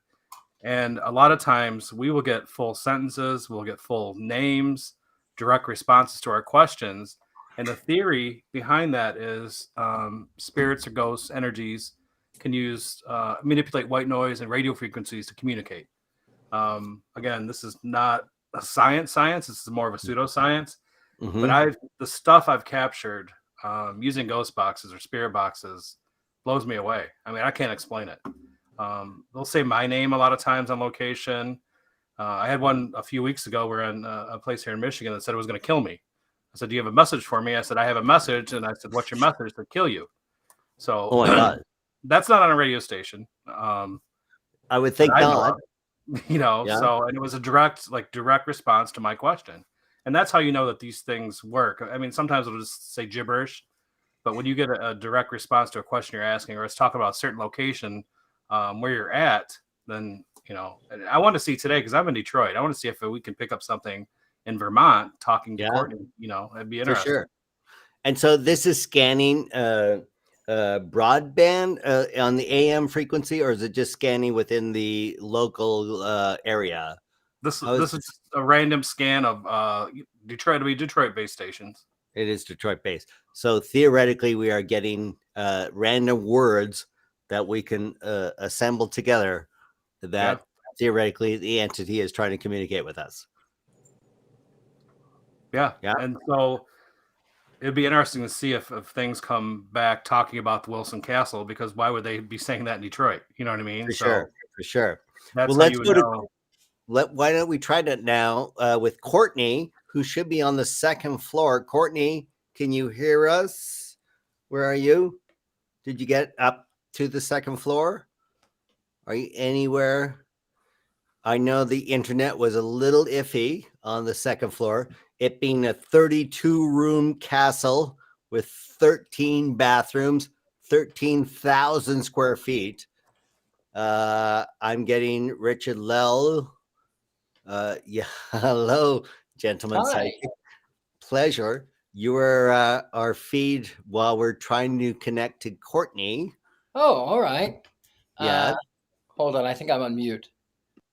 And a lot of times we will get full sentences, we'll get full names, direct responses to our questions. And the theory behind that is spirits or ghosts, energies can manipulate white noise and radio frequencies to communicate. Again, this is not a science. This is more of a pseudoscience. But the stuff I've captured using ghost boxes or spirit boxes blows me away. I mean, I can't explain it. They'll say my name a lot of times on location. I had one a few weeks ago. We're in a place here in Michigan that said it was going to kill me. I said, "Do you have a message for me?" I said, "I have a message." And I said, "What's your message?" To kill you. So, oh my God, that's not on a radio station. I would think not. So, and it was a direct response to my question. And that's how you know that these things work. I mean, sometimes it'll just say gibberish, but when you get a direct response to a question you're asking, or it's talking about a certain location where you're at, then, and I want to see today, because I'm in Detroit, I want to see if we can pick up something in Vermont talking to Courtney, it'd be interesting. For sure. And so this is scanning broadband on the AM frequency, or is it just scanning within the local area? This is a random scan of Detroit based stations. It is Detroit based. So theoretically, we are getting random words that we can assemble together that theoretically the entity is trying to communicate with us. Yeah. And so it'd be interesting to see if things come back talking about the Wilson Castle, because why would they be saying that in Detroit? You know what I mean? For sure. That's well, let's go to. Why don't we try that now with Courtney, who should be on the second floor. Courtney, can you hear us? Where are you? Did you get up to the second floor? Are you anywhere? I know the internet was a little iffy on the second floor, it being a 32-room castle with 13 bathrooms, 13,000 square feet. I'm getting Richard-Lael. Hello, gentlemen. Psychic. Pleasure. You were our feed while we're trying to connect to Courtney. Oh, all right. Yeah. Hold on. I think I'm on mute.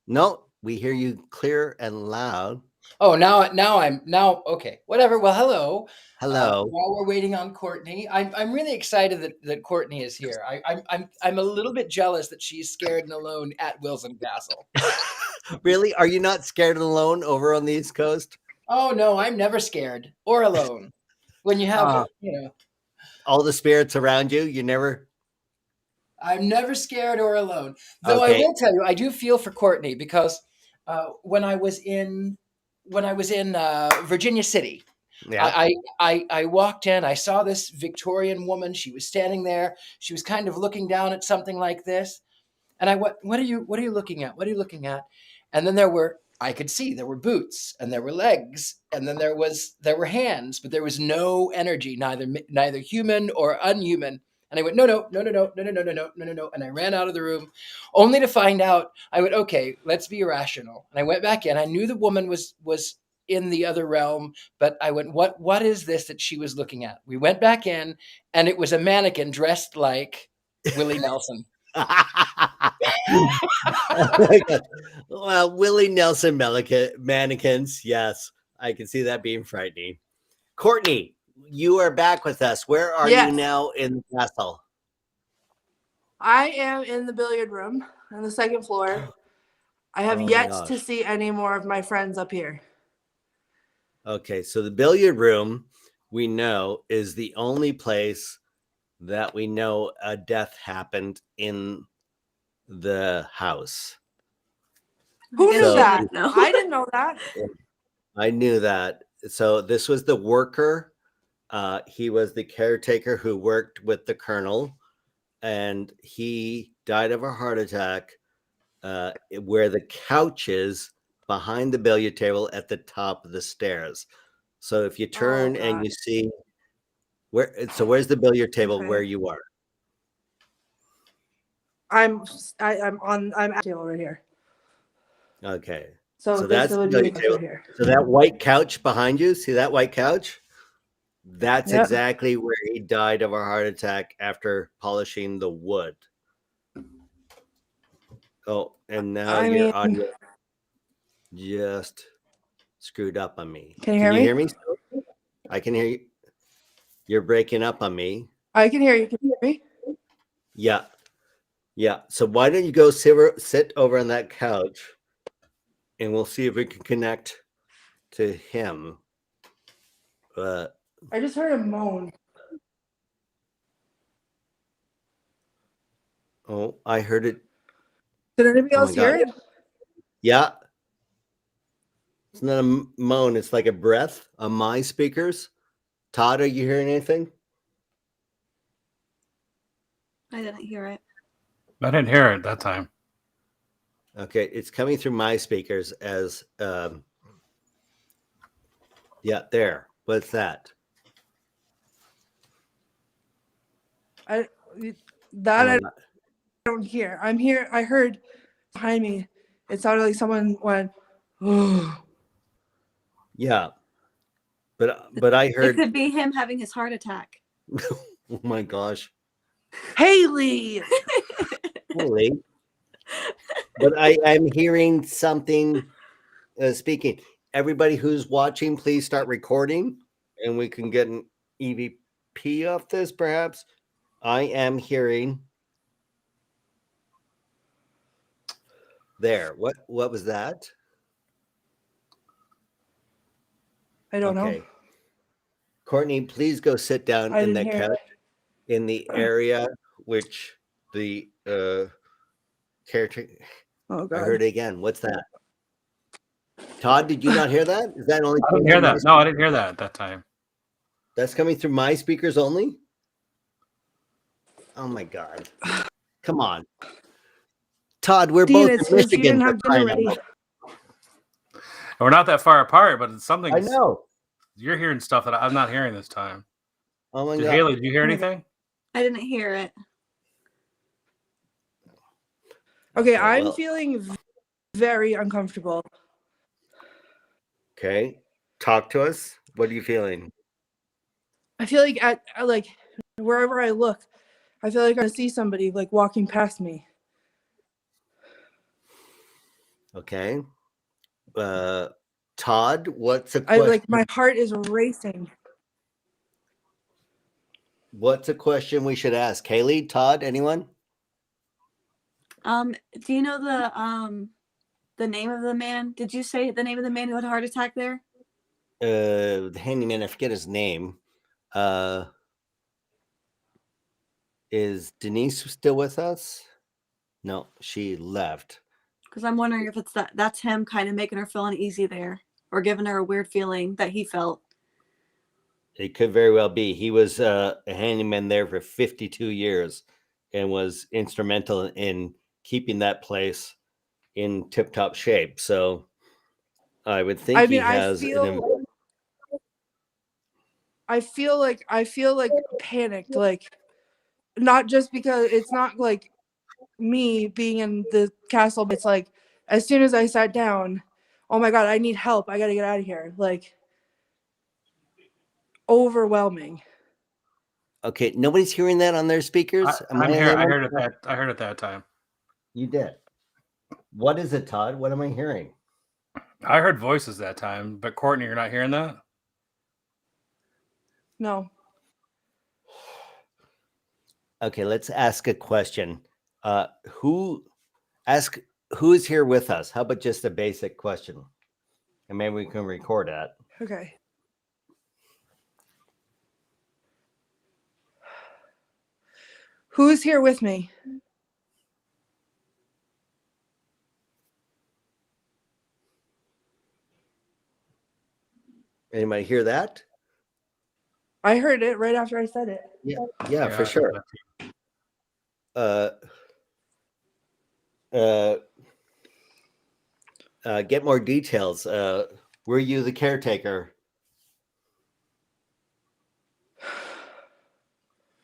No, we hear you clear and loud. Oh, now okay. Whatever. Well, hello. Hello. While we're waiting on Courtney, I'm really excited that Courtney is here. I'm a little bit jealous that she's scared and alone at Wilson Castle. Really? Are you not scared and alone over on the East Coast? Oh no, I'm never scared or alone. When you have all the spirits around you, you never. I'm never scared or alone. Though I will tell you, I do feel for Courtney, because when I was in Virginia City, I walked in. I saw this Victorian woman. She was standing there. She was kind of looking down at something like this, and I went, "What are you looking at? What are you looking at?" And then I could see there were boots, and there were legs, and then there were hands, but there was no energy, neither human or unhuman. And I went, no. And I ran out of the room, only to find out. I went, okay, let's be irrational. And I went back in. I knew the woman was in the other realm, but I went, what is this that she was looking at? We went back in, and it was a mannequin dressed like Willie Nelson. Well, Willie Nelson mannequins. Yes, I can see that being frightening. Courtney, you are back with us. Where are you now in the castle? I am in the billiard room on the second floor. I have yet to see any more of my friends up here. Okay, so the billiard room, we know, is the only place that we know a death happened in the house. Who knew that? I didn't know that. I knew that. So this was the worker. He was the caretaker who worked with the colonel, and he died of a heart attack where the couch is behind the billiard table at the top of the stairs. So if you turn and you see where's the billiard table where you are? I'm actually over here. Okay. So that's the billiard table. Here. So that white couch behind you, see that white couch? That's exactly where he died of a heart attack after polishing the wood. Oh, and now your audio just screwed up on me. Can you hear me? I can hear you. You're breaking up on me. I can hear you. Can you hear me? Yeah. Yeah. So why don't you go sit over on that couch, and we'll see if we can connect to him. I just heard a moan. Oh, I heard it. Did anybody else hear it? Yeah. It's not a moan. It's like a breath on my speakers. Todd, are you hearing anything? I didn't hear it. I didn't hear it that time. Okay, it's coming through my speakers as there. What's that? I don't hear. I'm here. I heard behind me. It sounded like someone went, oh. Yeah. But I heard it could be him having his heart attack. Oh my gosh. Haley. Haley. But I'm hearing something speaking. Everybody who's watching, please start recording and we can get an EVP off this perhaps. I am hearing there. What was that? I don't know. Courtney, please go sit down in that couch in the area which the caretaker. Oh God. I heard it again. What's that? Todd, did you not hear that? Is that only? I didn't hear that. No, I didn't hear that at that time. That's coming through my speakers only? Oh my God. Come on. Todd, we're both in Michigan. We're not that far apart, but it's something. I know. You're hearing stuff that I'm not hearing this time. Oh my God. Haley, did you hear anything? I didn't hear it. Okay, I'm feeling very uncomfortable. Okay. Talk to us. What are you feeling? I feel like at wherever I look, I feel like I see somebody like walking past me. Okay. Todd, what's a question? My heart is racing. What's a question we should ask? Haley, Todd, anyone? Do you know the name of the man? Did you say the name of the man who had a heart attack there? The handyman, I forget his name. Is Denise still with us? No, she left. Because I'm wondering if it's that's him kind of making her feel uneasy there, or giving her a weird feeling that he felt. It could very well be. He was a handyman there for 52 years and was instrumental in keeping that place in tip-top shape. So I would think he has. I feel like panicked, like not just because it's not like me being in the castle, but it's like as soon as I sat down, oh my God, I need help. I got to get out of here. Like, overwhelming. Okay, nobody's hearing that on their speakers. I'm here. I heard it that. I heard it that time. You did. What is it, Todd? What am I hearing? I heard voices that time, but Courtney, you're not hearing that? No. Okay, let's ask a question. Who is here with us? How about just a basic question? And maybe we can record that. Okay. Who's here with me? Anybody hear that? I heard it right after I said it. Yeah, for sure. Get more details. Were you the caretaker?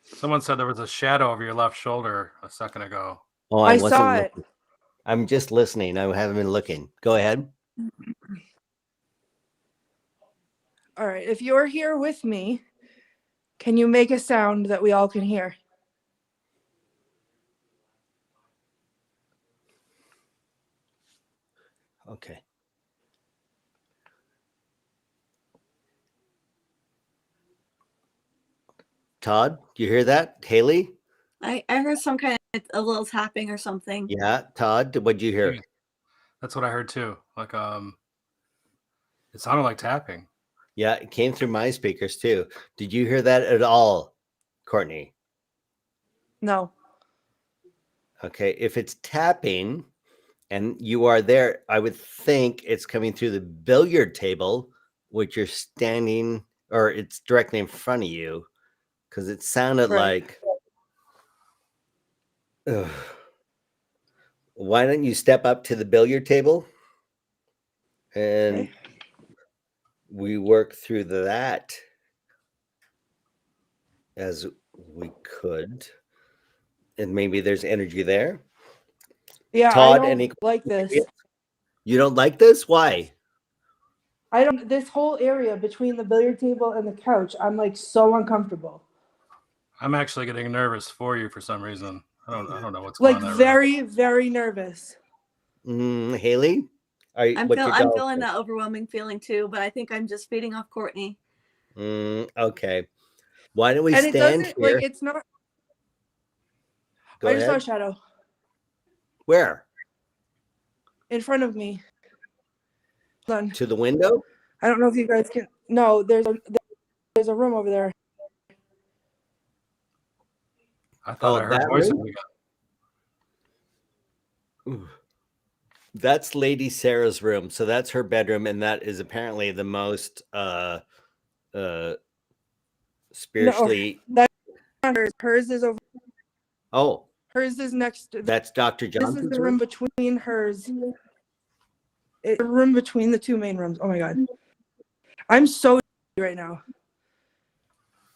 Someone said there was a shadow over your left shoulder a second ago. Oh, I wasn't saw it. looking. I'm just listening. I haven't been looking. Go ahead. All right. If you're here with me, can you make a sound that we all can hear? Okay. Todd, do you hear that? Haley? I heard some kind of a little tapping or something. Yeah, Todd, what'd you hear? That's what I heard too. Like it sounded like tapping. Yeah, it came through my speakers too. Did you hear that at all, Courtney? No. Okay, if it's tapping and you are there, I would think it's coming through the billiard table, which you're standing, or it's directly in front of you, because it sounded Right. like. Ugh. Why don't you step up to the billiard table and Okay. we work through that as we could, and maybe there's energy there. Yeah, Todd, I don't any like this. You don't like this? Why? I don't. This whole area between the billiard table and the couch, I'm like so uncomfortable. I'm actually getting nervous for you for some reason. I don't know what's Like going on. very, very nervous. Haley, I'm feeling that overwhelming feeling too, but I think I'm just feeding off Courtney. Okay. Why don't we And it stand doesn't here? like it's not. Go I just saw a ahead. shadow Where? in front of me. Hold on. To the window? I don't know if you guys can. No, there's a room over there. I thought I heard that voices room? again. Ooh. That's Lady Sarah's room. So that's her bedroom, and that is apparently the most spiritually. No, that's not hers. Hers is over. Oh, Hers is next to. that's Dr. This Johnson's is the room between hers. It's a room between the two main rooms. Oh my God. I'm so right now.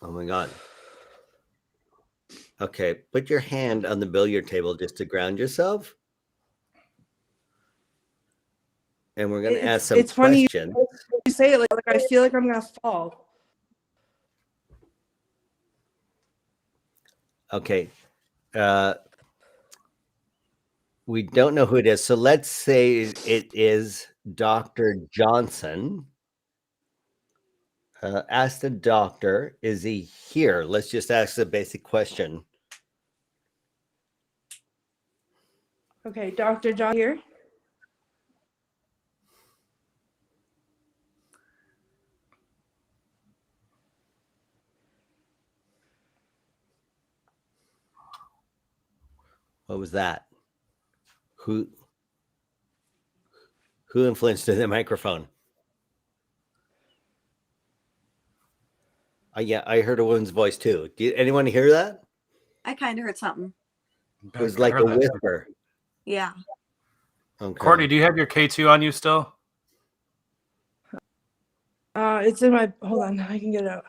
Oh my God. Okay, put your hand on the billiard table just to ground yourself. And we're going to ask some it's funny questions. you say it like I feel like I'm going to fall. Okay. We don't know who it is. So let's say it is Dr. Johnson. Ask the doctor, is he here? Let's just ask the basic question. Okay, Dr. John here. What was that? Who influenced the microphone? Yeah, I heard a woman's voice too. Did anyone hear that? I kind of heard something. It was like a whisper. Yeah. Okay. Courtney, do you have your K2 on you still? It's in my. Hold on, I can get it out.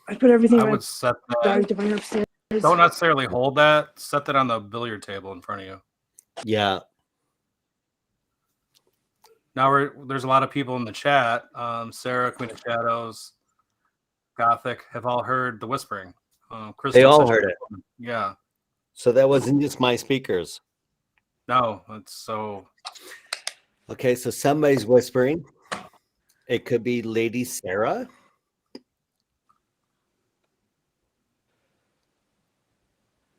I put everything. I would set bag that. to bring upstairs. Don't necessarily hold that. Set that on the billiard table in front of you. Yeah. Now there's a lot of people in the chat. Sarah, Queen of Shadows, Gothic have all heard the whispering. Crystal They all said she- heard it. Yeah. So that wasn't just my speakers. No, it's so. Okay, so somebody's whispering. It could be Lady Sarah.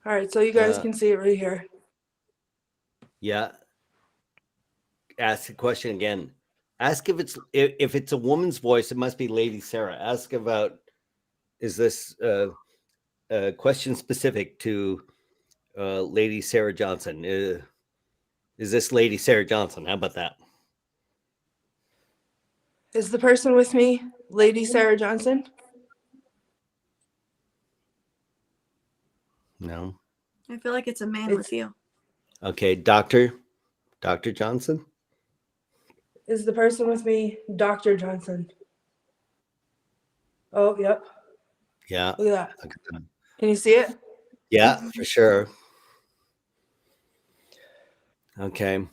All right, so you guys can see it right here. Yeah. Ask the question again. Ask if it's a woman's voice, it must be Lady Sarah. Ask about, is this a question specific to Lady Sarah Johnson? Is this Lady Sarah Johnson? How about that? Is the person with me Lady Sarah Johnson? No. I feel like it's a man with you. Okay, Dr. Johnson? Is the person with me Dr. Johnson? Oh, yep. Yeah. Look at that. Can you see it? Yeah, for sure. Okay.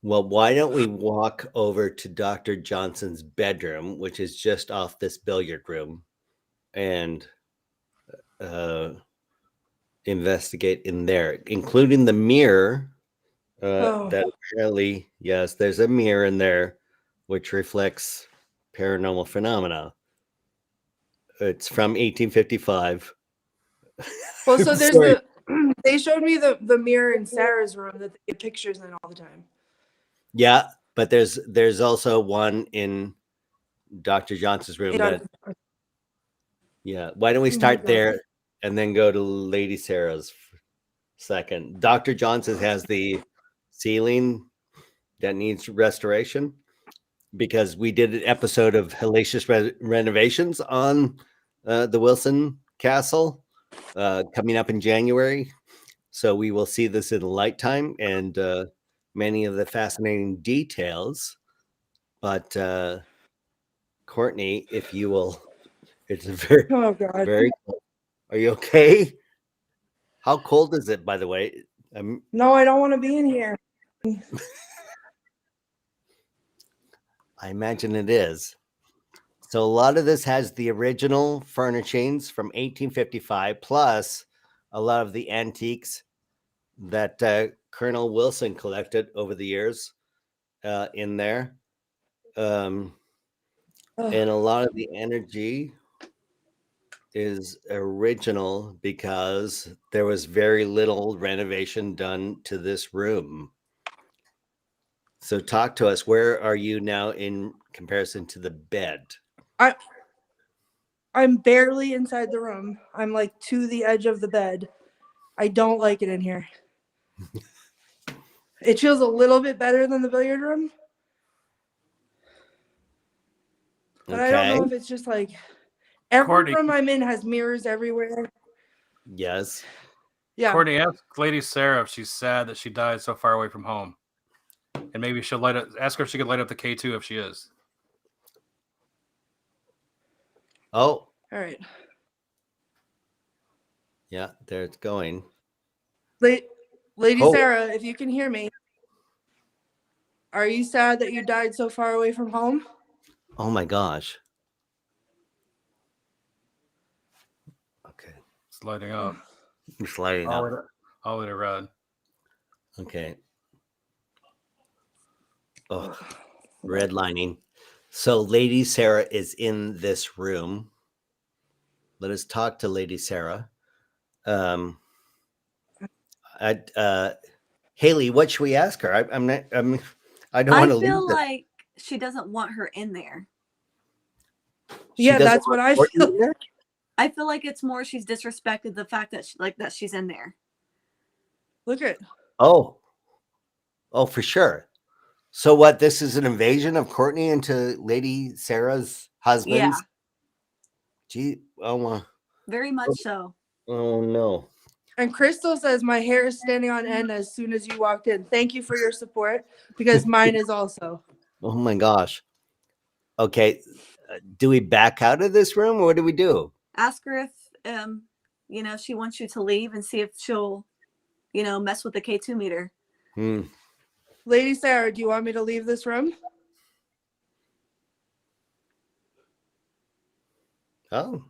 Well, why don't we walk over to Dr. Johnson's bedroom, which is just off this billiard room, and investigate in there, including the mirror. That apparently, yes, there's a mirror in there which reflects paranormal phenomena. It's from 1855. Well, so there's Sorry. they showed me the mirror in Sarah's room that they get pictures in all the time. Yeah, but there's also one in Dr. Johnson's room. Yeah, why don't we start there and then go to Lady Sarah's second? Dr. Johnson has the ceiling that needs restoration because we did an episode of hellacious renovations on the Wilson Castle coming up in January. So we will see this in light time and many of the fascinating details. But Courtney, if you will, it's a very, very cold. Are you okay? How cold is it, by the way? No, I don't want to be in here. I imagine it is. So a lot of this has the original furnishings from 1855, plus a lot of the antiques that Colonel Wilson collected over the years in there. And a lot of the energy is original because there was very little renovation done to this room. So talk to us. Where are you now in comparison to the bed? I'm barely inside the room. I'm like to the edge of the bed. I don't like it in here. It feels a little bit better than the billiard room. But I don't know if it's just like every Courtney. room I'm in has mirrors everywhere. Yes. Yeah. Courtney, ask Lady Sarah if she's sad that she died so far away from home. And maybe she'll ask her if she could light up the K2 if she is. Oh. All right. Yeah, there it's going. Lady Sarah, if you can hear me, are you sad that you died so far away from home? Oh my gosh. Okay. It's lighting up. It's lighting up. All in a red. Okay. Oh, redlining. So Lady Sarah is in this room. Let us talk to Lady Sarah. Haley, what should we ask her? I don't want to. I feel like she doesn't want her in there. Yeah, that's what I feel. I feel like it's more she's disrespected the fact that that she's in there. Look at. Oh, for sure. So what? This is an invasion of Courtney into Lady Sarah's husband. Yeah. Gee, oh, very much so. Oh no. And Crystal says my hair is standing on end as soon as you walked in. Thank you for your support because mine is also. Oh my gosh. Okay, do we back out of this room or what do we do? Ask her if she wants you to leave and see if she'll mess with the K2 meter. Lady Sarah, do you want me to leave this room? Oh.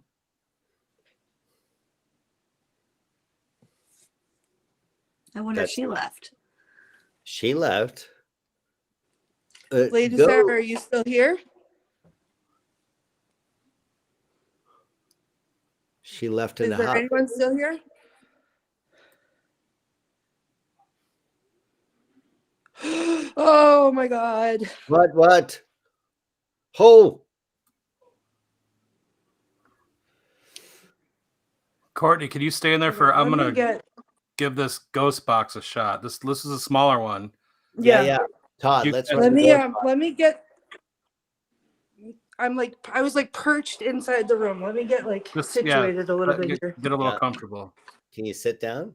I wonder if That's- she left. She left. Lady Go. Sarah, are you still here? She left in Is the there house. anyone still here? Oh my God. What? Oh, Courtney, can you stay in there for? Let I'm me gonna get. give this ghost box a shot. This is a smaller one. yeah. Todd, You- let's let run the door. Let me get. I was like perched inside the room. Let me get like Just, situated a little bit here. Get a little Yeah. comfortable. Can you sit down?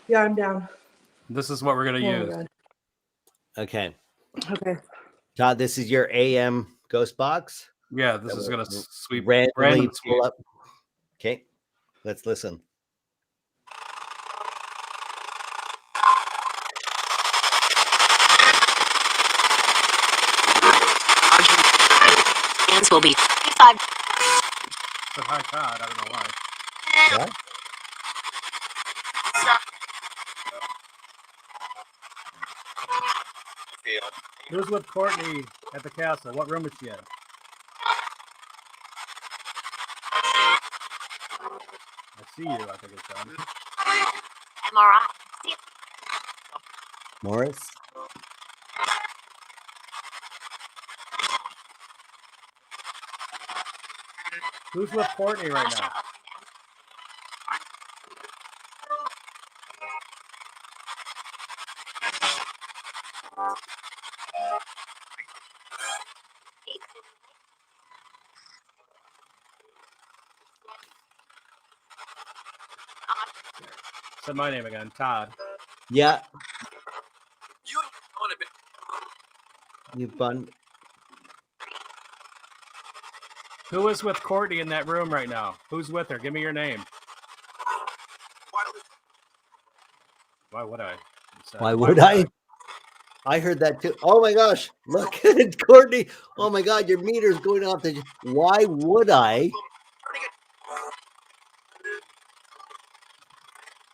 Yeah, I'm down. This is what we're gonna Oh my use. God. Okay. Okay. Todd, this is your AM ghost box. Yeah, this is gonna sweep Randomly random pull up. Okay. Let's listen. Hands will be But hi, Todd. I don't know why. What? Who's with Courtney at the castle? What room is she in? I see you. I think it's done. Morris? Who's with Courtney right now? Say my name again, Todd. Yeah. You fun. Who is with Courtney in that room right now? Who's with her? Give me your name. Why would I? Why would I? I heard that too. Oh my gosh. Look at Courtney. Oh my God. Your meter's going off. Why would I?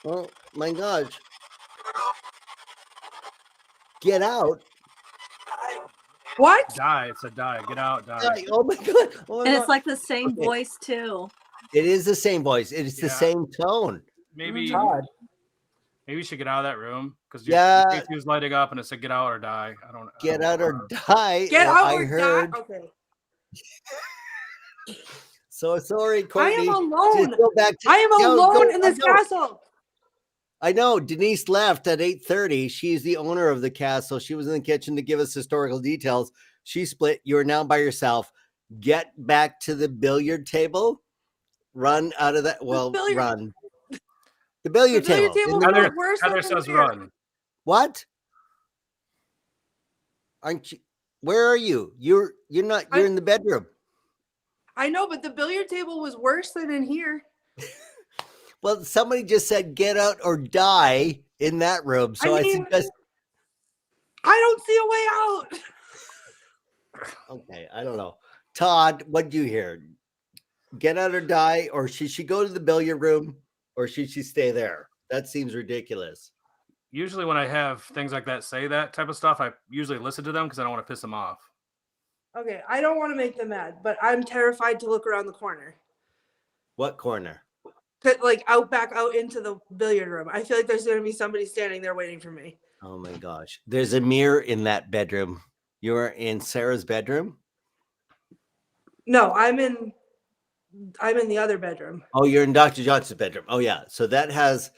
Oh my gosh. Get out. What? Die. It's a die. Get out. Die. Oh my God. Oh my And God. it's like the same Okay. voice too. It is the same voice. It's the Yeah. same tone. Maybe Todd. maybe you should get out of that room because Yeah. your PC was lighting up and it said get out or die. I don't. Get out or die. Get Well, out I or heard. die. Okay. So sorry, I Courtney. am alone. Just go back to, I am Go- alone go- in this I know. castle. I know Denise left at 8:30. She's the owner of the castle. She was in the kitchen to give us historical details. She split. You are now by yourself. Get back to the billiard table. Run out of that. Well, billiard- run. The billiard The billiard table. table In the- was Heather, worse Heather than says here. run. What? Aren't you? Where are you? You're not. You're in the bedroom. I know, but the billiard table was worse than in here. Well, somebody just said get out or die in that room. So I mean- suggest. I don't see a way out. Okay, I don't know. Todd, what did you hear? Get out or die, or should she go to the billiard room, or should she stay there? That seems ridiculous. Usually when I have things like that say that type of stuff, I usually listen to them because I don't want to piss them off. Okay, I don't want to make them mad, but I'm terrified to look around the corner. What corner? Like back out into the billiard room. I feel like there's going to be somebody standing there waiting for me. Oh my gosh. There's a mirror in that bedroom. You're in Sarah's bedroom? No, I'm in the other bedroom. Oh, you're in Dr. Johnson's bedroom. Oh yeah. So that has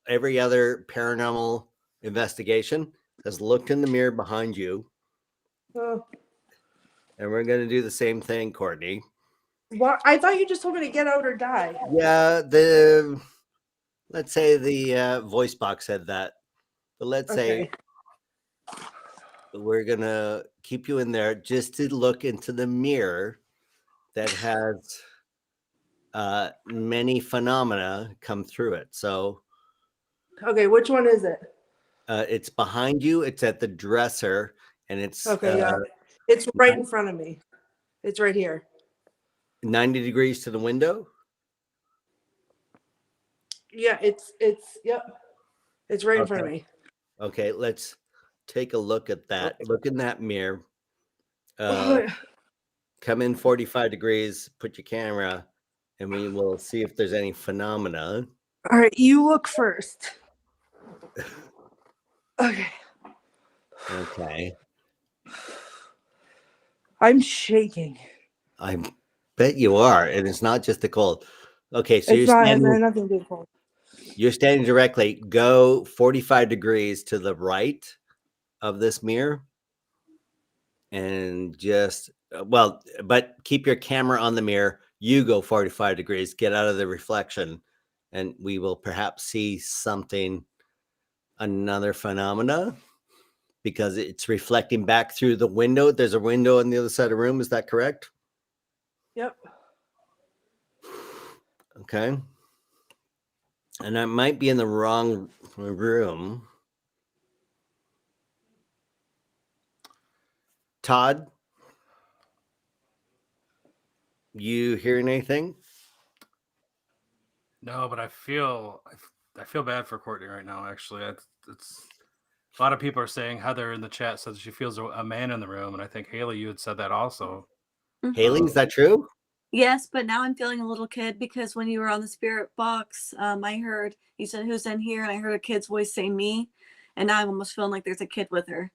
every other paranormal investigation has looked in the mirror behind you. Oh. And we're going to do the same thing, Courtney. What? I thought you just told me to get out or die. Yeah, let's say the voice box said that, but let's say we're gonna keep you in there just to look into the mirror that has many phenomena come through it. So Okay, which one is it? it's behind you. It's at the dresser, and it's Okay, yeah. It's right in front of me. It's right here. 90 degrees to the window? Yeah, it's yep. It's right in front of me. Okay, let's take a look at that. Look in that mirror. Oh, Come in 45 degrees, put your camera, and we will see if there's any phenomena. all right, you look first. Okay. Okay. I'm shaking. I bet you are, and it's not just the cold. Okay, so It's not. It has nothing to do with cold. you're standing directly. Go 45 degrees to the right of this mirror, and just but keep your camera on the mirror. You go 45 degrees. Get out of the reflection, and we will perhaps see something, another phenomena, because it's reflecting back through the window. There's a window on the other side of the room. Is that correct? Yep. Okay. And I might be in the wrong room. Todd, you hearing anything? No, but I feel bad for Courtney right now. Actually, it's a lot of people are saying. Heather in the chat says she feels a man in the room, and I think Haley, you had said that also. Haley, is that true? Yes, but now I'm feeling a little kid because when you were on the spirit box, I heard you said who's in here, and I heard a kid's voice say me, and now I'm almost feeling like there's a kid with her.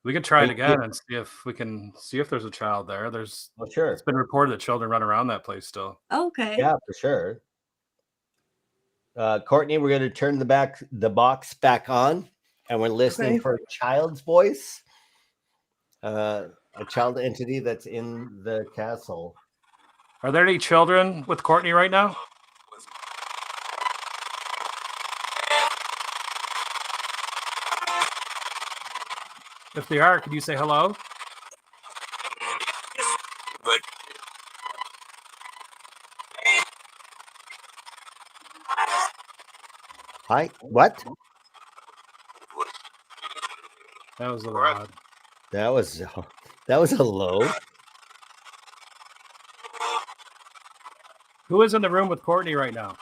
We could try it again and see if we can see if there's a child there. There's Sure. It's been reported that children run around that place still. Okay. Yeah, for sure. Courtney, we're going to turn the box back on, and we're listening for a child's voice, a child entity that's in the castle. Are there any children with Courtney right now? If they are, could you say hello? Hi, what? That was a little odd. That was a low. Who is in the room with Courtney right now?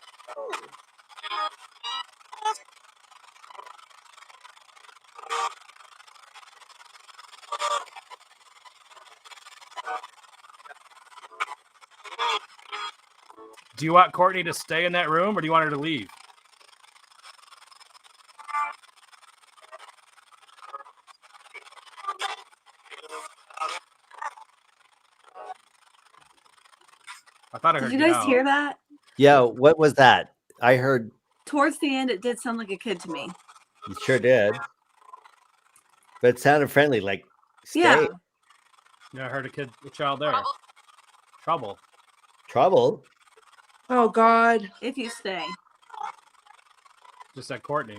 Do you want Courtney to stay in that room, or do you want her to leave? I thought I heard Did you guys hear that? Yeah, what was that? I heard. Towards the end, it did sound like a kid to me. You sure did. But it sounded friendly, like stay. Yeah. Yeah, I heard a child there. Trouble. Trouble? Oh God. If you stay. Just said Courtney.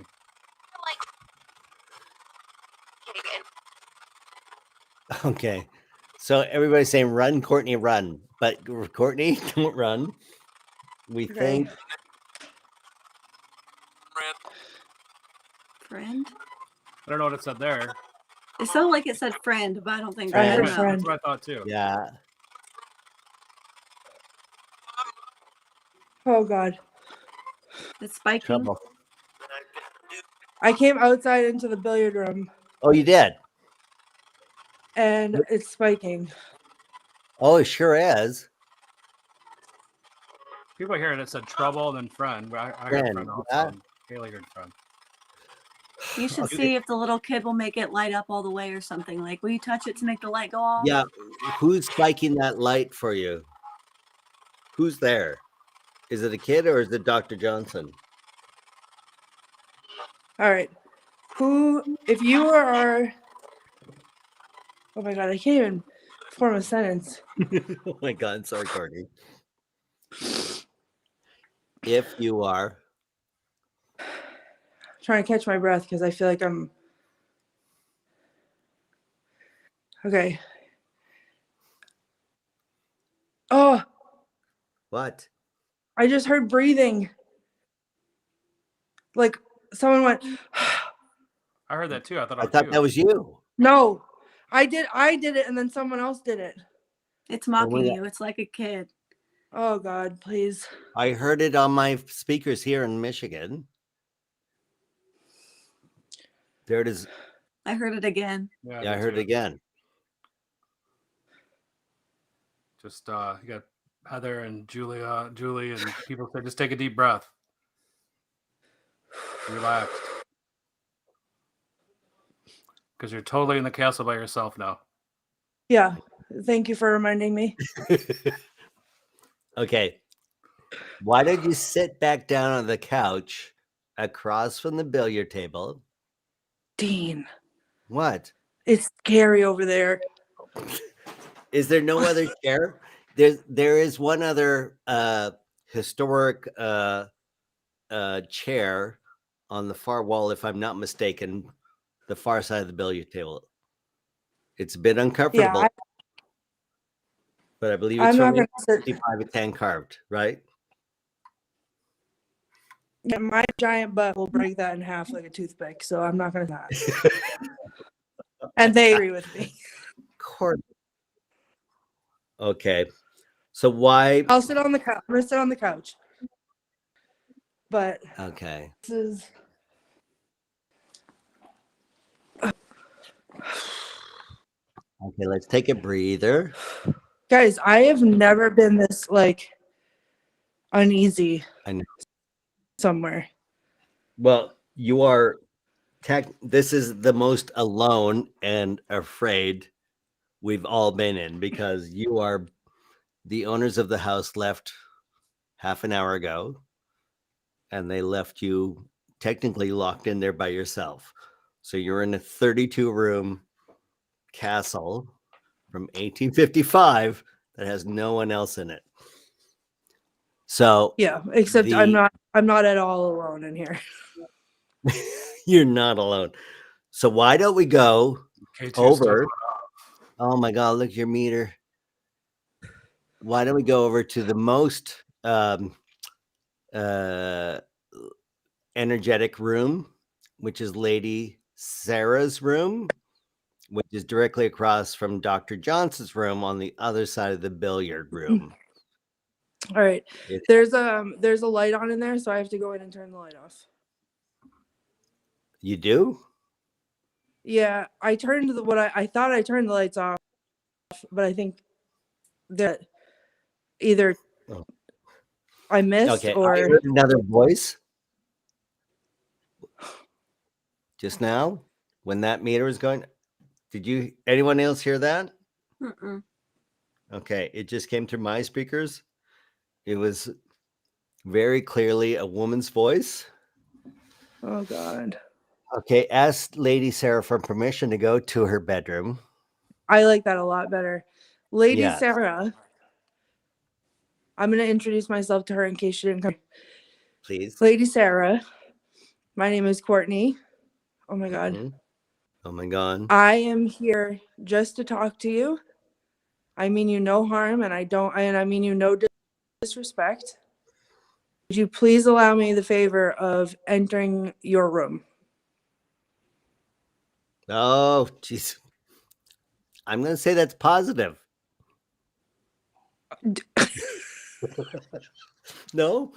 Okay. So everybody's saying run, Courtney, run. But Courtney, don't run. We think. Friend? I don't know what it said there. It sounded like it said friend, but I don't think Friend. that's That's what I thought too. Yeah. Oh God. It's spiking. Trouble. I came outside into the billiard room Oh, you did? and it's spiking. Oh, it sure is. People hearing it said trouble and then friend. I heard Friend, friend also. yeah. And Haley heard friend. You should see if the little kid will make it light up all the way or something. Like, will you touch it to make the light go off? Yeah. Who's spiking that light for you? Who's there? Is it a kid or is it Dr. Johnson? All right. If you are, oh my God, I can't even form a sentence. Oh my God. Sorry, Courtney. If you are. Trying to catch my breath because I feel like I'm. Okay. Oh, What? I just heard breathing. Like someone went. I heard that too. I thought I thought that was you. No, I did it, and then someone else did it. It's mocking yeah. you. It's like a kid. Oh God, please. I heard it on my speakers here in Michigan. There it is. I heard it again. Yeah, I heard it again. Just you got Heather and Julie, and people say just take a deep breath, relax, because you're totally in the castle by yourself now. Yeah. Thank you for reminding me. Okay. Why don't you sit back down on the couch across from the billiard table? Dean, What? it's scary over there. Is there no other chair? There is one other historic chair on the far wall, if I'm not mistaken, the far side of the billiard table. It's a bit uncomfortable, Yeah, but I believe I'm it's not from gonna sit. 55 with hand carved, right? Yeah, my giant butt will break that in half like a toothpick, so I'm not gonna do that. And they agree with me. Courtney. Okay. So why? I'll sit on the couch. I'm gonna sit on the couch. But Okay. this is Okay, let's take a breather. guys, I have never been this like uneasy I know. somewhere. Well, you are this is the most alone and afraid we've all been in, because you are the owners of the house left half an hour ago, and they left you technically locked in there by yourself. So you're in a 32 room castle from 1855 that has no one else in it. So Yeah, except I'm not at all alone in here. you're not alone. So why don't we go over? Oh my God, look at your meter. Why don't we go over to the most energetic room, which is Lady Sarah's room, which is directly across from Dr. Johnson's room on the other side of the billiard room. All right. It- There's a light on in there, so I have to go in and turn the light off. You do? Yeah, I turned I thought I turned the lights off, but I think that either Oh. I missed Okay, or I heard another voice just now when that meter was going. Did anyone else hear that? Mm-mm. Okay, it just came through my speakers. It was very clearly a woman's voice. oh God. Okay, ask Lady Sarah for permission to go to her bedroom. I like that a lot better. Lady Yes. Sarah. I'm going to introduce myself to her in case she didn't come. Please. Lady Sarah. My name is Courtney. Oh my God. Mhm. Oh my God. I am here just to talk to you. I mean you no harm, and I mean you no disrespect. Would you please allow me the favor of entering your room? Oh, jeez. I'm going to say that's positive. No?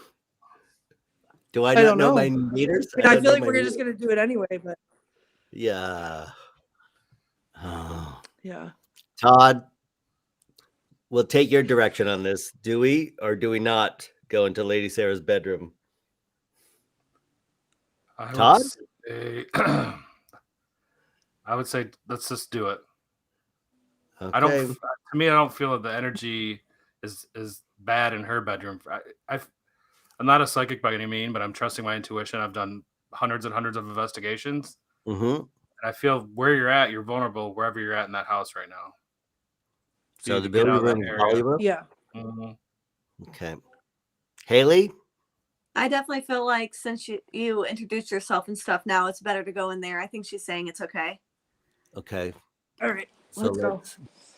Do I not don't know know. my meters? I mean, I don't feel know like my we're meters. just going to do it anyway, but Yeah. Oh. yeah. Todd, we'll take your direction on this. Do we or do we not go into Lady Sarah's bedroom? Todd? I would say let's just do it. Okay. To me, I don't feel that the energy is bad in her bedroom. I'm not a psychic by any means, but I'm trusting my intuition. I've done hundreds and hundreds of investigations. Mm-hmm. And I feel where you're at, you're vulnerable wherever you're at in that house right now. So You the need to get out billiard of room that is area. Hollywood? Yeah. Mhm. Okay. Haley? I definitely feel like since you introduced yourself and stuff, now it's better to go in there. I think she's saying it's okay. Okay. All right. So Let's go.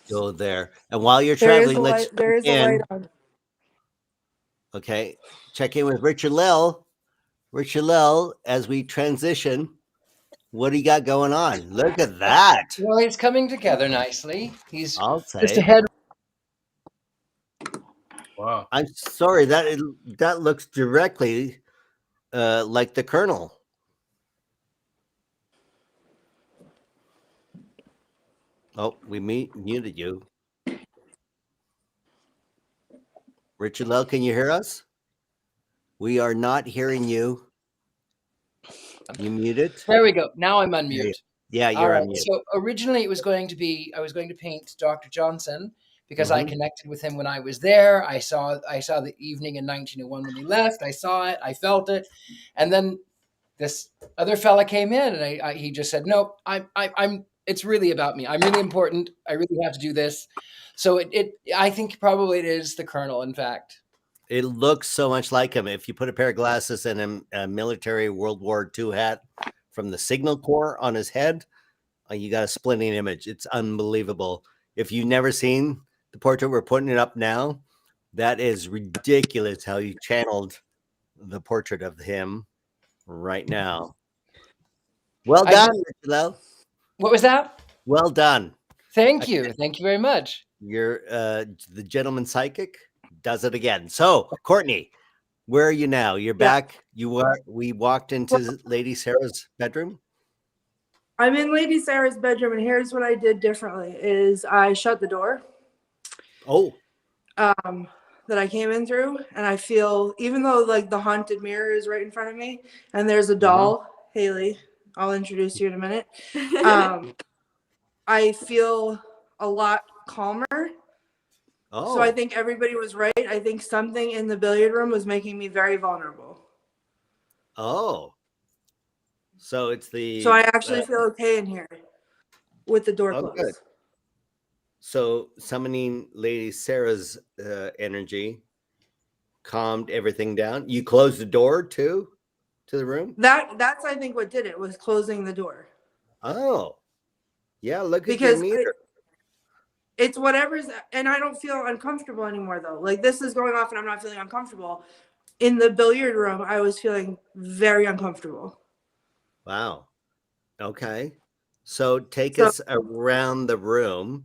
go there. And while you're There is traveling, a let's light. There is a light on. Okay. Check in with Richard-Lael. Richard-Lael, as we transition, what do you got going on? Look at that. Well, he's coming together nicely. He's I'll just say. ahead Wow. I'm sorry that looks directly like the Colonel. Oh, we muted you. Richard-Lael, can you hear us? We are not hearing you. You muted? There we go. Now I'm Yeah, unmute. yeah, All you're right. unmuted. So originally it was going to be I was going to paint Dr. Johnson because I Mhm. connected with him when I was there. I saw the evening in 1901 when he left. I saw it. I felt it, and then this other fella came in, and he just said, "No, I'm. It's really about me. I'm really important. I really have to do this." So I think probably it is the Colonel. In fact, It looks so much like him. If you put a pair of glasses and a military World War II hat from the Signal Corps on his head, you got a splitting image. It's unbelievable. If you've never seen the portrait, we're putting it up now. That is ridiculous how you channeled the portrait of him right now. Well done, Richard-Lael. what was that? Well done. Thank you. Thank you very much. You're the gentleman psychic does it again. So, Courtney, where are you now? You're back. We walked into Lady Sarah's bedroom. I'm in Lady Sarah's bedroom, and here's what I did differently: is I shut the door. Oh, That I came in through, and I feel, even though like the haunted mirror is right in front of me, and there's a doll, Haley. I'll introduce you in a minute. I feel a lot calmer. oh. So I think everybody was right. I think something in the billiard room was making me very vulnerable. Oh. So it's the. So I actually feel okay in here with the door closed. Good. So summoning Lady Sarah's energy calmed everything down. You closed the door too to the room? That's I think what did it was closing the door. Oh. Yeah, look at Because your meter. it's whatever's, and I don't feel uncomfortable anymore though. Like this is going off and I'm not feeling uncomfortable. In the billiard room, I was feeling very uncomfortable. Wow. Okay. So take us around the room.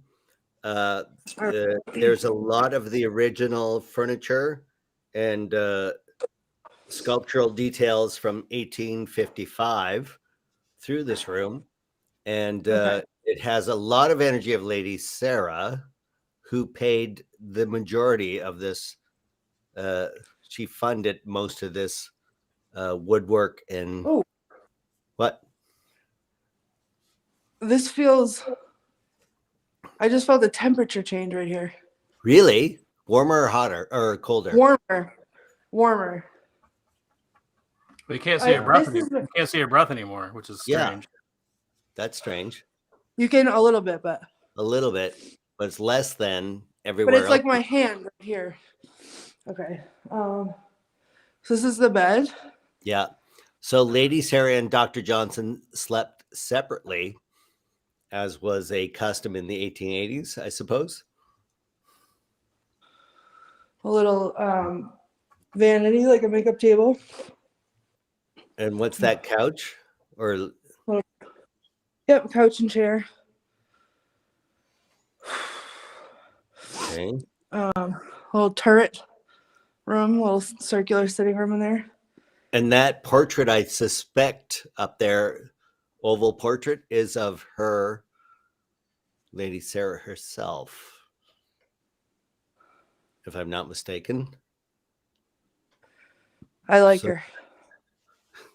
There's a lot of the original furniture and sculptural details from 1855 through this room. And it has a lot of energy of Lady Sarah, who paid the majority of this. She funded most of this woodwork and what? This feels, I just felt the temperature change right here. Really? Warmer or hotter or colder? Warmer. But you can't see your breath anymore. You can't see your breath anymore, which is strange. Yeah. That's strange. You can a little bit, but it's less than everywhere but it's else. like my hand right here. Okay. So this is the bed. Yeah. So Lady Sarah and Dr. Johnson slept separately, as was a custom in the 1880s, I suppose. A little vanity, like a makeup table. And what's that, couch? Or yep, couch and chair. okay. Little turret room, little circular sitting room in there. And that portrait, I suspect, up there, oval portrait, is of her, Lady Sarah herself, if I'm not mistaken. I like her.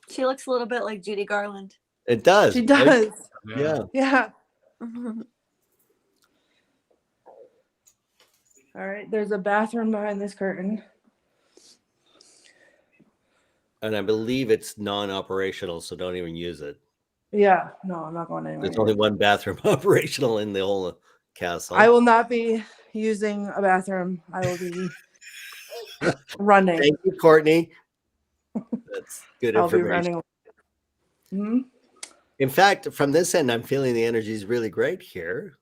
She looks a little bit like Judy Garland. It does. She does. Yeah. Yeah. All right. There's a bathroom behind this curtain. And I believe it's non-operational, so don't even use it. Yeah. No, I'm not going anywhere. There's only one bathroom operational in the whole castle. I will not be using a bathroom. I will be running. Thank you, Courtney. That's good I'll be information. running. Mm-hmm. In fact, from this end, I'm feeling the energy is really great here.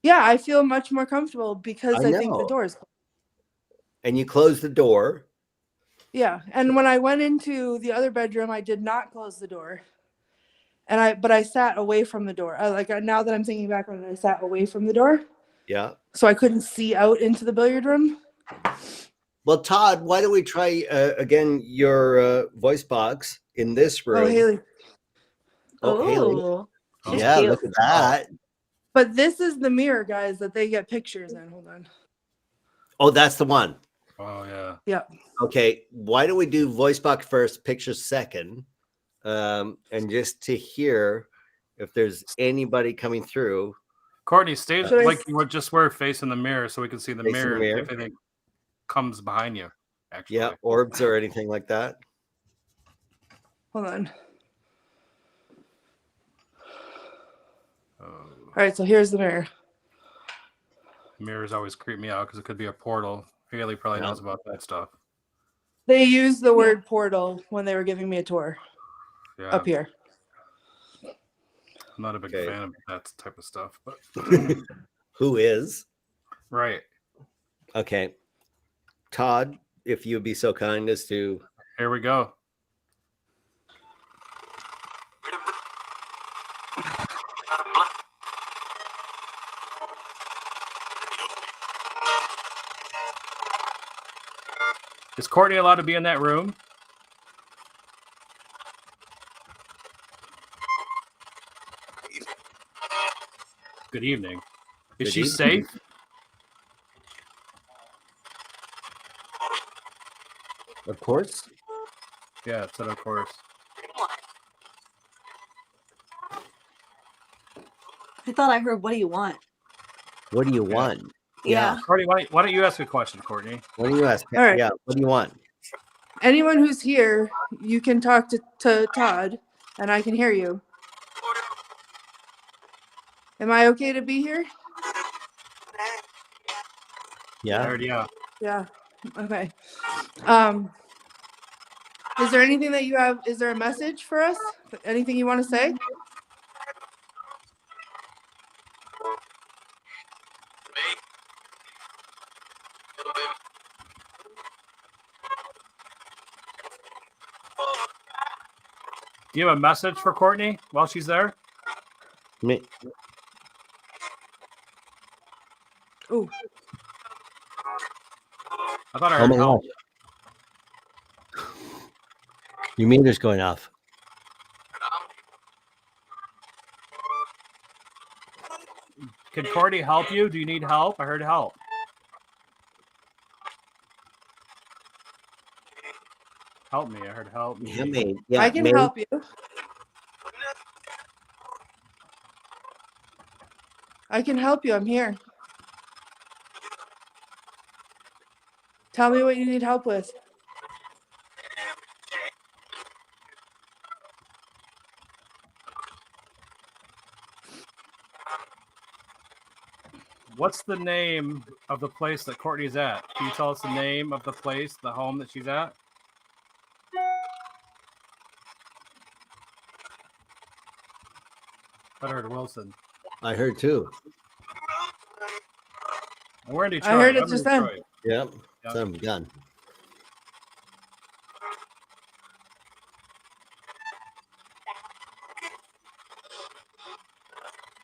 Yeah, I feel much more comfortable because I think the know. door is closed. And you close the door. Yeah, and when I went into the other bedroom, I did not close the door, but I sat away from the door. Now that I'm thinking back on it, I sat away from the door. Yeah. So I couldn't see out into the billiard room. Well, Todd, why don't we try again your voice box in this room? Oh, Haley. Oh, Haley. Ooh, she's Yeah, cute. look at that. But this is the mirror, guys, that they get pictures in. Hold on. Oh, that's the one. Oh yeah. Yeah. Okay, why don't we do voice box first, pictures second, and just to hear if there's anybody coming through. Courtney, stay Should I like s- you would just wear face in the mirror so we can see the Face in the mirror mirror? if anything comes behind you. Actually, Yeah, orbs or anything like that. Hold on. Oh, All right, so here's the mirror. mirrors always creep me out because it could be a portal. Haley probably Yeah. knows about that stuff. They used the word portal when they were giving me a tour Yeah, up here. I'm not a big Okay. fan of that type of stuff, but Who is? right Okay. Todd, if you'd be so kind as to. here we go. Is Courtney allowed to be in that room? Good evening. Is Good she evening. safe? Of course. Yeah, it's of course. I thought I heard, what do you want? What do you want? Yeah. Courtney, why don't you ask a question, Courtney? What do you ask? All right. Yeah, what do you want? Anyone who's here, you can talk to Todd, and I can hear you. Am I okay to be here? Yeah. Already, yeah. Yeah. Okay. Is there anything that you have? Is there a message for us? Anything you want to say? Do you have a message for Courtney while she's there? Me. Ooh. I thought I Oh heard my help. gosh. Your meter's going off. Can Courtney help you? Do you need help? I heard help. Help me. I heard help me. Yeah, me. Yeah, I can me. help you. I can help you. I'm here. Tell me what you need help with. What's the name of the place that Courtney's at? Can you tell us the name of the place, the home that she's at? I heard Wilson. I heard too. And we're in Detroit. I heard it I'm in just then. Detroit. Yep. Yeah. Son of a gun.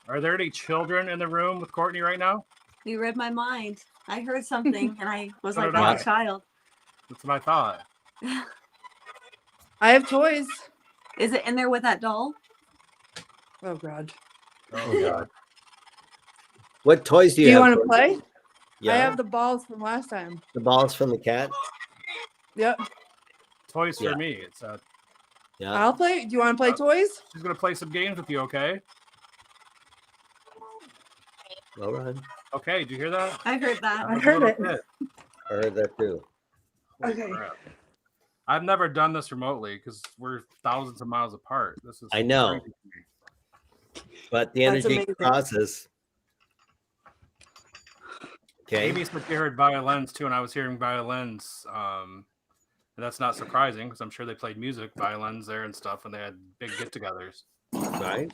Are there any children in the room with Courtney right now? You read my mind. I heard something and I was So like, did that's I. a child. That's what I thought. I have toys. Is it in there with that doll? Oh God. Oh God. What toys do Do you you have? want to play? Yeah. I have the balls from last time. the balls from the cat. Yep. Toys Yeah. for me. It's Yeah. I'll play. Do you want to play toys? she's gonna play some games with you, okay? All right. Okay, did you hear that? I heard that. I That's a heard little it. kid. I heard that too. Holy Okay. crap. I've never done this remotely because we're thousands of miles apart. This is I know. crazy to me. But the That's energy amazing. crosses. Okay. Amy said she heard violins too, and I was hearing violins. And that's not surprising because I'm sure they played music, violins there and stuff, and they had big get-togethers. Right.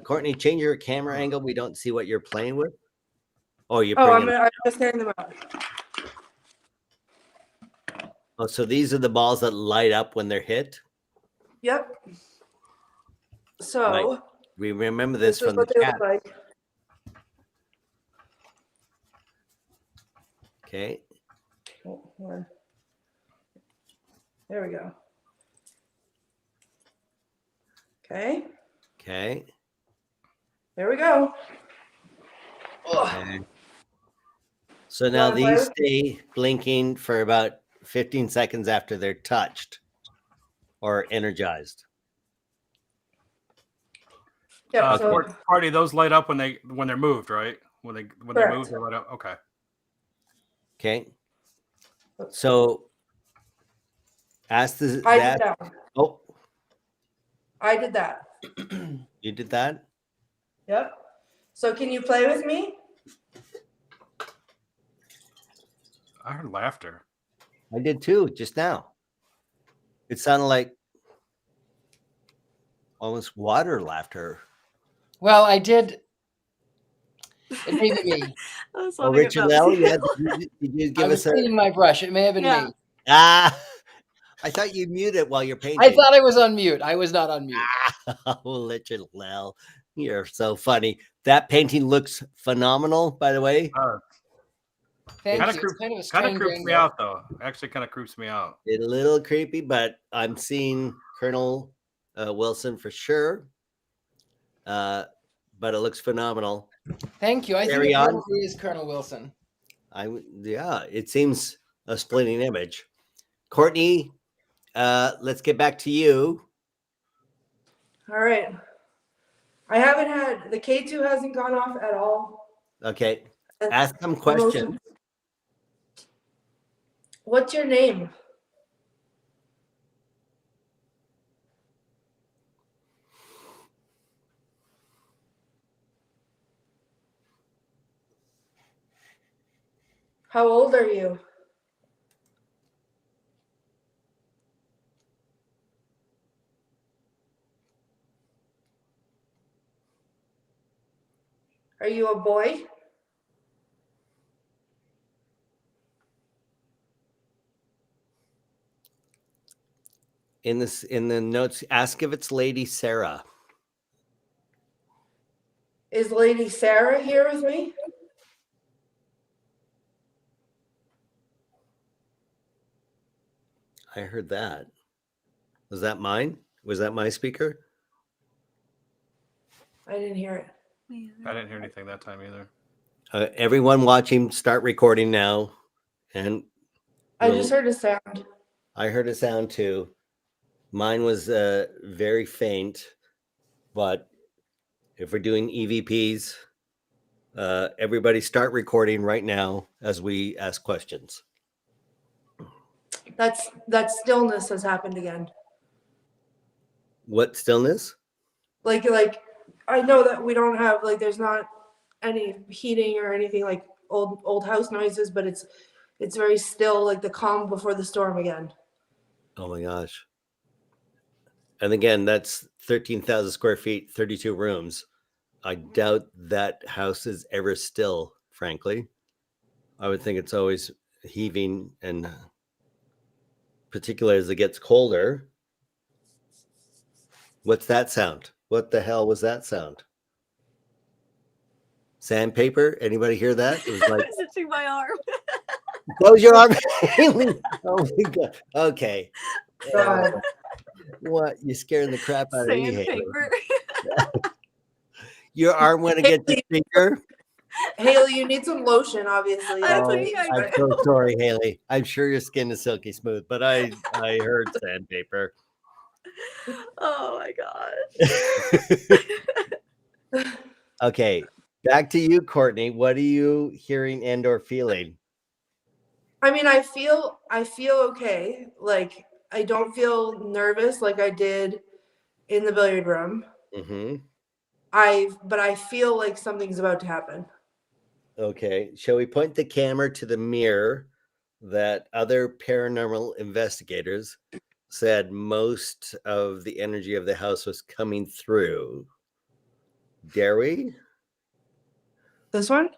Courtney, change your camera angle. We don't see what you're playing with. Oh, you're Oh, bringing. I'm just tearing them out. Oh, so these are the balls that light up when they're hit. Yep. So Right. We remember this this is from the what they cat. look like. Okay. Oh, hold on. There we go. Okay. Okay. There we go. Okay. So now wanna play these with stay blinking for about 15 seconds after they're touched or energized. Yeah. So Courtney, those light up when they're moved, right? When they Correct. move, they light up. Okay. Okay. So ask the I that. did that. Oh, I did that. you did that? Yep. So can you play with me? I heard laughter. I did too, just now. It sounded like almost water laughter. Well, I did. It may be me. I was Oh, laughing at Richard-Lael, Bubsy. yeah. Did you I give was us a cleaning my brush. It may have been Yeah. me. I thought you muted while you're painting. I thought I was on mute. I was not on mute. Oh, Richard-Lael, you're so funny. That painting looks phenomenal, by the way. Thank Kind you. of It's kind of a kind of strange creeps me angle. out, though. Actually, kind of creeps me out. It's a little creepy, but I'm seeing Colonel Wilson for sure. But it looks phenomenal. Thank you. I think Carry it on. probably is Colonel Wilson. Yeah, it seems a splitting image. Courtney, let's get back to you. All right. I haven't had the K2 hasn't gone off at all. Okay, And ask some the questions. motion- What's your name? How old are you? Are you a boy? In the notes, ask if it's Lady Sarah. Is Lady Sarah here with me? I heard that. Was that mine? Was that my speaker? I didn't hear it. I didn't hear anything that time either. Everyone watching, start recording now. And I just heard a sound. I heard a sound too. Mine was very faint, but if we're doing EVPs, everybody start recording right now as we ask questions. That stillness has happened again. What stillness? Like I know that we don't have there's not any heating or anything like old house noises, but it's very still, like the calm before the storm again. Oh my gosh. And again, that's 13,000 square feet, 32 rooms. I doubt that house is ever still, frankly. I would think it's always heaving, and particularly as it gets colder. What's that sound? What the hell was that sound? Sandpaper? Anybody hear that? It was like, I was itching my arm. close your arm. Oh my God. Okay. God. What? You're scaring the crap out of me, Haley. Sandpaper. Your arm went against the speaker? Haley, you need some lotion, obviously. I Oh, think I I'm so sorry, Haley. I'm sure your skin is silky smooth, but I heard sandpaper. Oh my gosh. Okay, back to you, Courtney. What are you hearing and or feeling? I mean, I feel okay. Like I don't feel nervous like I did in the billiard room. Mm-hmm. But I feel like something's about to happen. Okay, shall we point the camera to the mirror that other paranormal investigators said most of the energy of the house was coming through? Dare we? This one?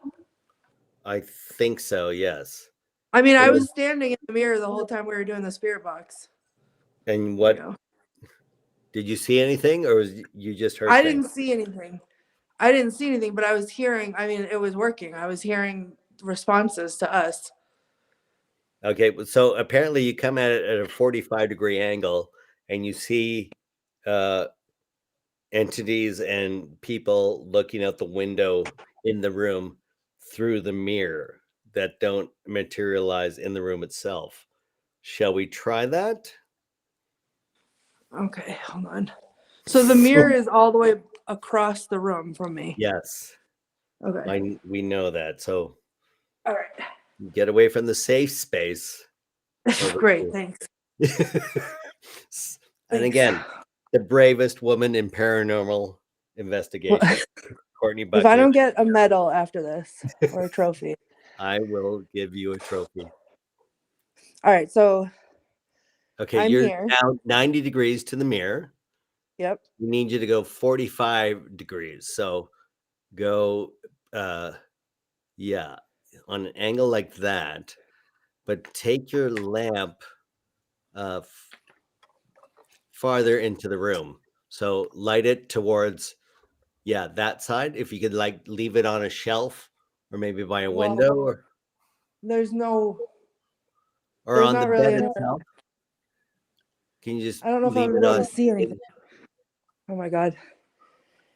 I think so, yes. I mean, I was standing in the mirror the whole time we were doing the spirit box. And what, You know? did you see anything, or was you just heard I things? didn't see anything. I didn't see anything, but I was hearing, I mean, it was working. I was hearing responses to us. Okay, so apparently you come at it at a 45-degree angle, and you see entities and people looking out the window in the room through the mirror that don't materialize in the room itself. Shall we try that? Okay, hold on. So the mirror is all the way across the room from me. Yes, Okay. we know that. So All right. get away from the safe space. Great, thanks. And again, the bravest woman in paranormal investigation, Courtney Buckley. If I don't get a medal after this or a trophy, I will give you a trophy. all right. So okay, I'm you're here. now 90 degrees to the mirror. Yep. We need you to go 45 degrees. So go, yeah, on an angle like that. But take your lamp farther into the room. So light it towards, yeah, that side. If you could like leave it on a shelf or maybe by a window or There's no. or There's on the not really bed any- itself. Can you just I don't know if leave I'm it able on? to see anything. Oh my God.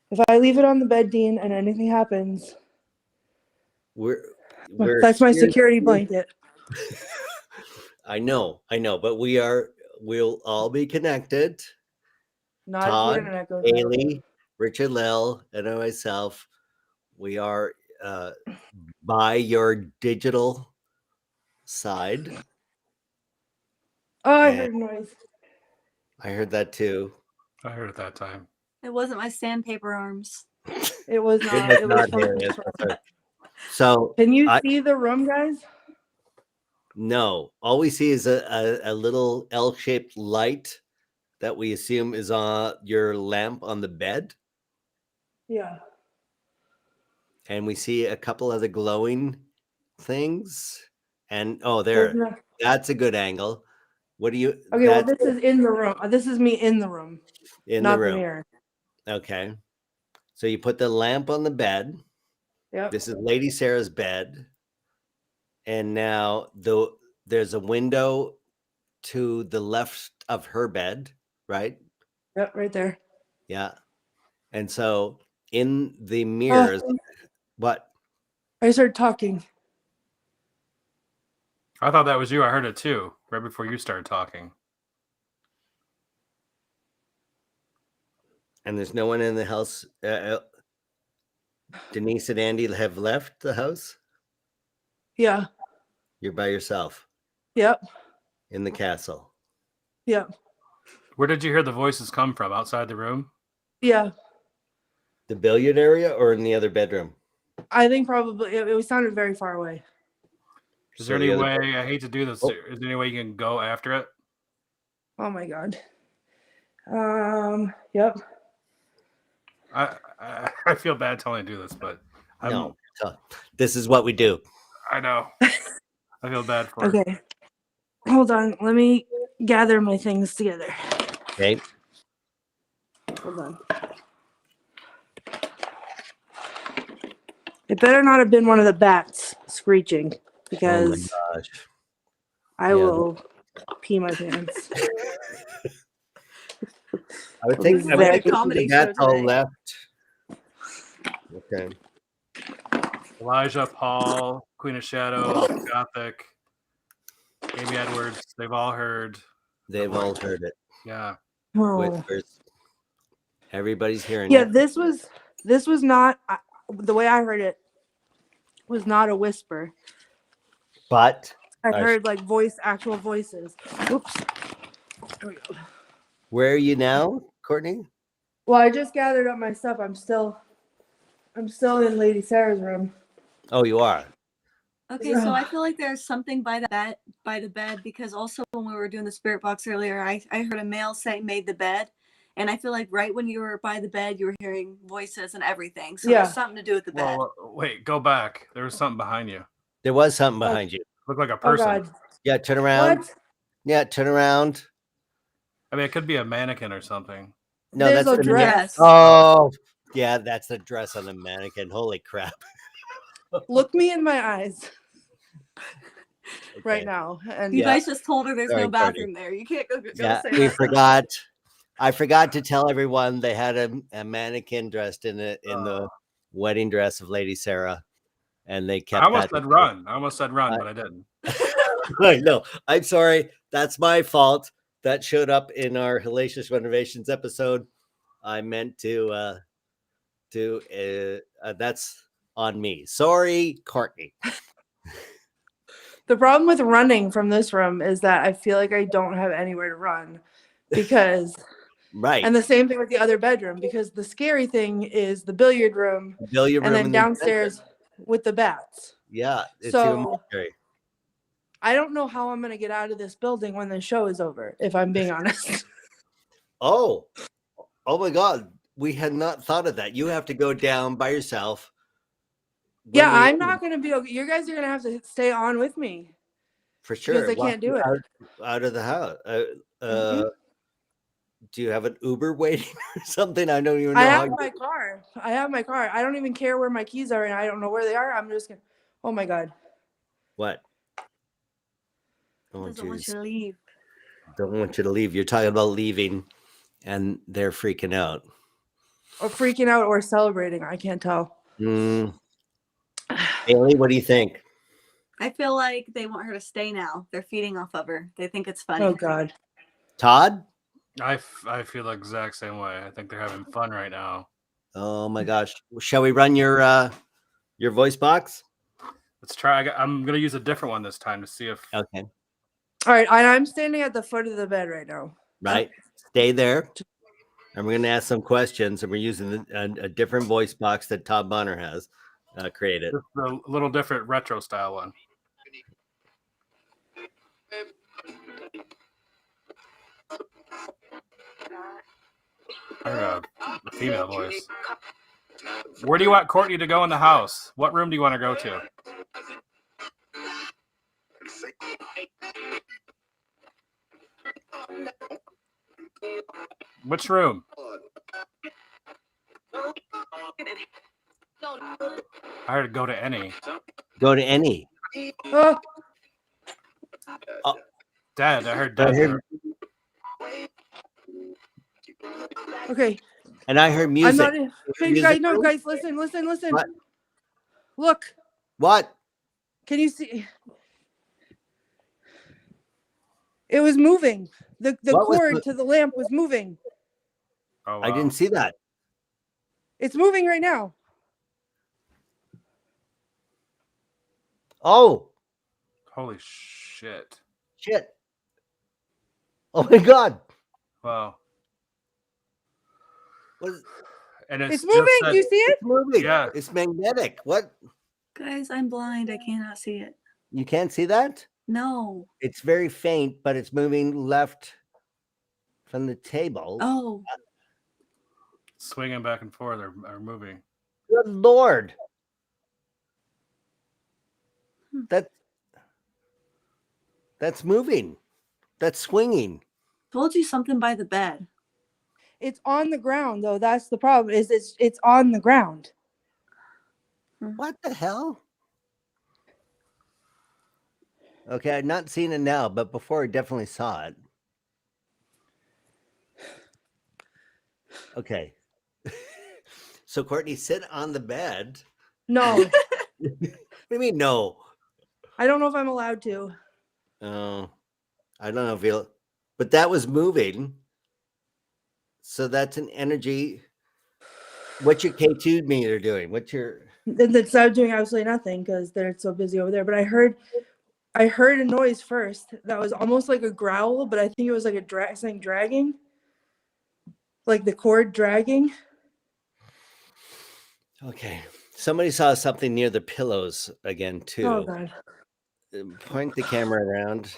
If I leave it on the bed, Dean, and anything happens, We're that's my here- security blanket. I know, but we'll all be connected. Not if the Todd, internet goes out. Haley, Richard-Lael, and myself. We are by your digital side. Oh, I And- heard noise. I heard that too. I heard it that time. It wasn't my sandpaper arms. It was not. It was not from- Haley, that's right. So Can you I- see the room, guys? no, all we see is a little L-shaped light that we assume is on your lamp on the bed. Yeah. And we see a couple other glowing things. And There's there, no- that's a good angle. What do you? Okay, well, that's this is in the room. This is me in the room, in not the room. mirror. Okay. So you put the lamp on the bed. Yep. This is Lady Sarah's bed. And now there's a window to the left of her bed, right? Yep, right there. Yeah. And so in the mirrors, what? I started talking. I thought that was you. I heard it too, right before you started talking. And there's no one in the house. Denise and Andy have left the house. Yeah. You're by yourself Yep. in the castle. Yep. Where did you hear the voices come from? Outside the room? Yeah. The billiard area or in the other bedroom? I think probably it sounded very far away. Is there any way, I hate to do this, is there any way you can go after it? Oh my God. Yep. I feel bad telling you to do this, but No, this is what we do. I know. I feel bad for it. Okay. Hold on. Let me gather my things together. Okay. Hold on. It better not have been one of the bats screeching because Oh my gosh. I will pee my pants. I would think This is I like would a think comedy that's show all today. left. Okay. Elijah, Paul, Queen of Shadows, Gothic, Amy Edwards, they've all heard. They've all heard it. Yeah. Oh. Whispers. Everybody's hearing Yeah, it. this was not the way I heard it was not a whisper. But I heard like actual voices. Oops. There we go. where are you now, Courtney? Well, I just gathered up my stuff. I'm still in Lady Sarah's room. Oh, you are. Okay, so I feel like there's something by the bed because also when we were doing the spirit box earlier, I heard a male say made the bed. And I feel like right when you were by the bed, you were hearing voices and everything. So Yeah. there's something to do with the bed. Well, wait, go back. There was something behind you. There was something behind you. Looked like a Oh person. God. Yeah, turn around. What? Yeah, turn around. I mean, it could be a mannequin or something. No, There's that's a the dress. Oh, yeah, that's the dress on the mannequin. Holy crap. Look me in my eyes. right now. And You Yeah. guys just told her there's Sorry, no bathroom there. You can't go Yeah, say we that. forgot. I forgot to tell everyone they had a mannequin dressed in the wedding dress of Lady Sarah, and they I kept almost that. said run. I almost said run, I- but I didn't. I know. I'm sorry. That's my fault. That showed up in our hellacious renovations episode. I meant to that's on me. Sorry, Courtney. the problem with running from this room is that I feel like I don't have anywhere to run because, Right. and the same thing with the other bedroom, because the scary thing is the billiard room Billiard and room then in the downstairs with the bats. Yeah, it's even more So scary. I don't know how I'm going to get out of this building when the show is over, if I'm being honest. Oh my God. We had not thought of that. You have to go down by yourself. Yeah, When we- I'm not going to be okay. You guys are going to have to stay on with me for sure. because I Walk can't do you it. out of the house. Mhm. Do you have an Uber waiting or something? I don't even know I how. have my car. I don't even care where my keys are and I don't know where they are. I'm just going to, oh my God. What? Oh, Doesn't want geez. you to leave. Don't want you to leave. You're talking about leaving, and they're freaking out. Or freaking out or celebrating. I can't tell. Haley, what do you think? I feel like they want her to stay now. They're feeding off of her. They think it's funny. Oh God. Todd? I feel the exact same way. I think they're having fun right now. Oh my gosh. Shall we run your voice box? Let's try. I'm going to use a different one this time to see if. Okay. All right. I'm standing at the foot of the bed right now. Right. Stay there. And we're going to ask some questions, and we're using a different voice box that Todd Bonner has created. Just a little different retro style one. I heard a female voice. Where do you want Courtney to go in the house? What room do you want to go to? Which room? I heard go to any. Go to any. Oh, Dead. I heard dead. okay. And I heard music. I'm not in. Hey, Music guys, no, room? guys, listen. What? Look, What? can you see? It was moving. The What was cord the- to the lamp was moving. Oh, wow. I didn't see that. It's moving right now. Oh, Holy shit. shit. Oh my God. Wow. What's And It's just moving. said- Do you see it? moving? Yeah. It's magnetic. What? Guys, I'm blind. I cannot see it. You can't see that? No. It's very faint, but it's moving left from the table. Oh, swinging back and forth or moving. Good Lord. Hmm. That's moving. That's swinging. told you something by the bed. It's on the ground though. That's the problem. Is it's on the ground. What the hell? Okay, I've not seen it now, but before I definitely saw it. Okay. So Courtney, sit on the bed. No, What do you mean no? I don't know if I'm allowed to. Oh, I don't know if you'll, but that was moving. So that's an energy. What's your K2 meter doing? What's your It's not doing absolutely nothing because they're so busy over there. But I heard a noise first that was almost like a growl, but I think it was like a something dragging, like the cord dragging. okay? Somebody saw something near the pillows again too. Oh God. Point the camera around.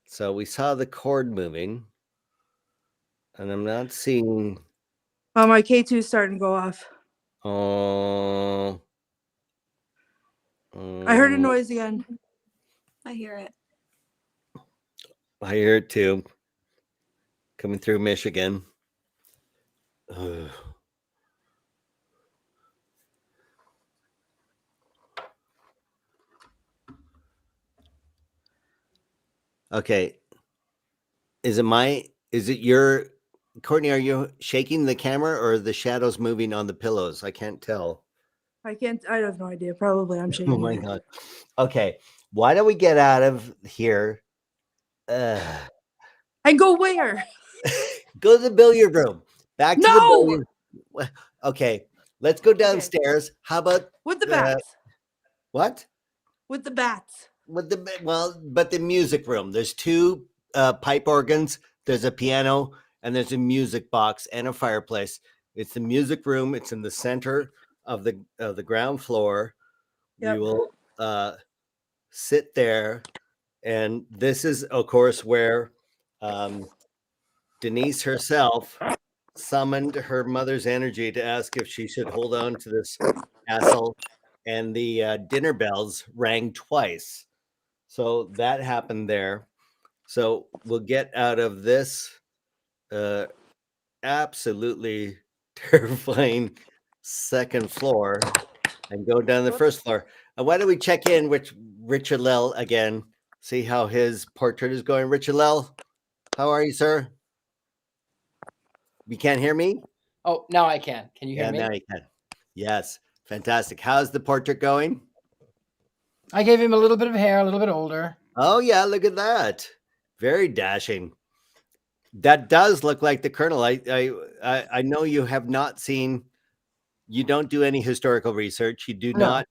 So we saw the cord moving, and I'm not seeing. Oh, my K2 is starting to go off. Oh, I heard a noise again. I hear it. I hear it too. Coming through Michigan. Ugh. Okay. Is it your Courtney? Are you shaking the camera or the shadows moving on the pillows? I can't tell. I have no idea. Probably I'm shaking. Oh my God. Okay. Why don't we get out of here? And go where? Go to the billiard room. Back to the No! billiard. Okay. Let's go downstairs. How about With the bats. what? With the bats. But the music room. There's two pipe organs. There's a piano and there's a music box and a fireplace. It's the music room. It's in the center of the ground floor. Yep. We will sit there, and this is, of course, where Denise herself summoned her mother's energy to ask if she should hold on to this castle, and the dinner bells rang twice. So that happened there. So we'll get out of this absolutely terrifying second floor and go down the first floor. Why don't we check in with Richard-Lael again, see how his portrait is going. Richard-Lael, how are you, sir? You can't hear me? Oh, now I can. Can you hear me? Yeah, now you can. Yes, fantastic. How's the portrait going? I gave him a little bit of hair, a little bit older. Oh, yeah, look at that. Very dashing. That does look like the Colonel. I know you have not seen, you don't do any historical research. You do not,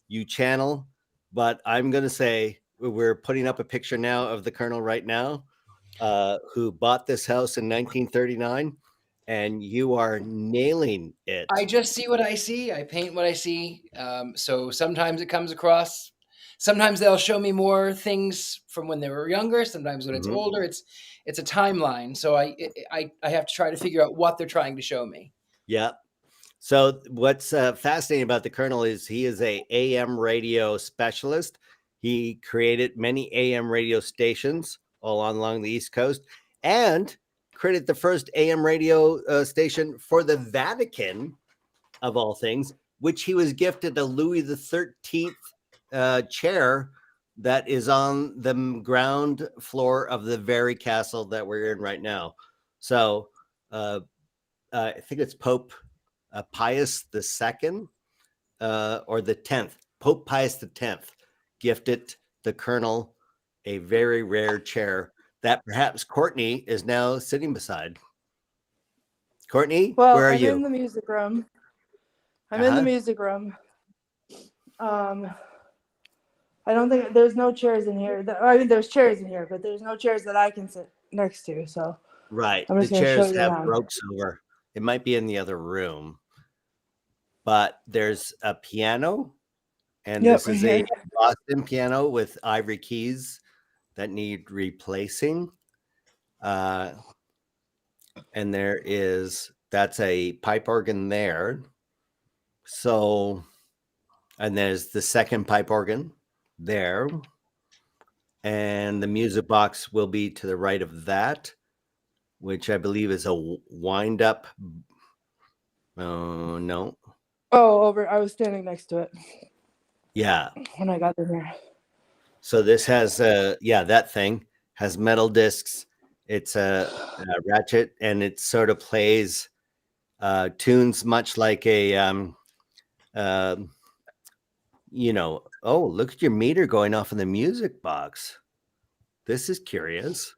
you channel, but I'm going to say we're putting up a picture now of the Colonel right now, who bought this house in 1939, and you are nailing it. I just see what I see. I paint what I see. So sometimes it comes across. Sometimes they'll show me more things from when they were younger. Sometimes when it's older, it's a timeline. So I have to try to figure out what they're trying to show me. Yeah. So what's fascinating about the Colonel is he is a AM radio specialist. He created many AM radio stations all along the East Coast and created the first AM radio station for the Vatican, of all things, which he was gifted a Louis XIII chair that is on the ground floor of the very castle that we're in right now. So I think it's Pope Pius II or the 10th. Pope Pius X gifted the Colonel a very rare chair that perhaps Courtney is now sitting beside. Courtney, where are you? I'm in the music room. I'm in the music room. I don't think there's no chairs in here. I mean, there's chairs in here, but there's no chairs that I can sit next to. So right, I'm just the gonna show chairs you have around. ropes over. It might be in the other room, but there's a piano, and this is a Boston piano with ivory keys that need replacing. And that's a pipe organ there. So, and there's the second pipe organ there. And the music box will be to the right of that, which I believe is a wind up. Oh, no. Oh, over. I was standing next to it. Yeah. When I got in here. So this has, that thing has metal discs. It's a ratchet, and it sort of plays tunes much like a, oh, look at your meter going off in the music box. This is curious.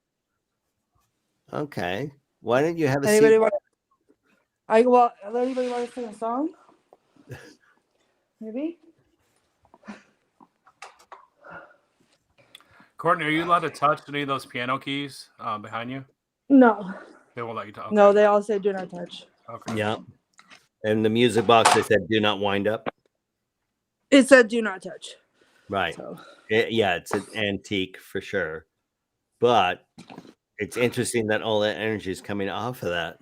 Okay. Why don't you have a seat? Anybody want to sing a song? Maybe? Courtney, are you allowed to touch any of those piano keys behind you? No. They won't let you touch. Okay. No, they all say do not touch. Okay. Yeah. And the music box, they said, do not wind up. It said do not touch. Right. So. It's an antique for sure. But it's interesting that all that energy is coming off of that.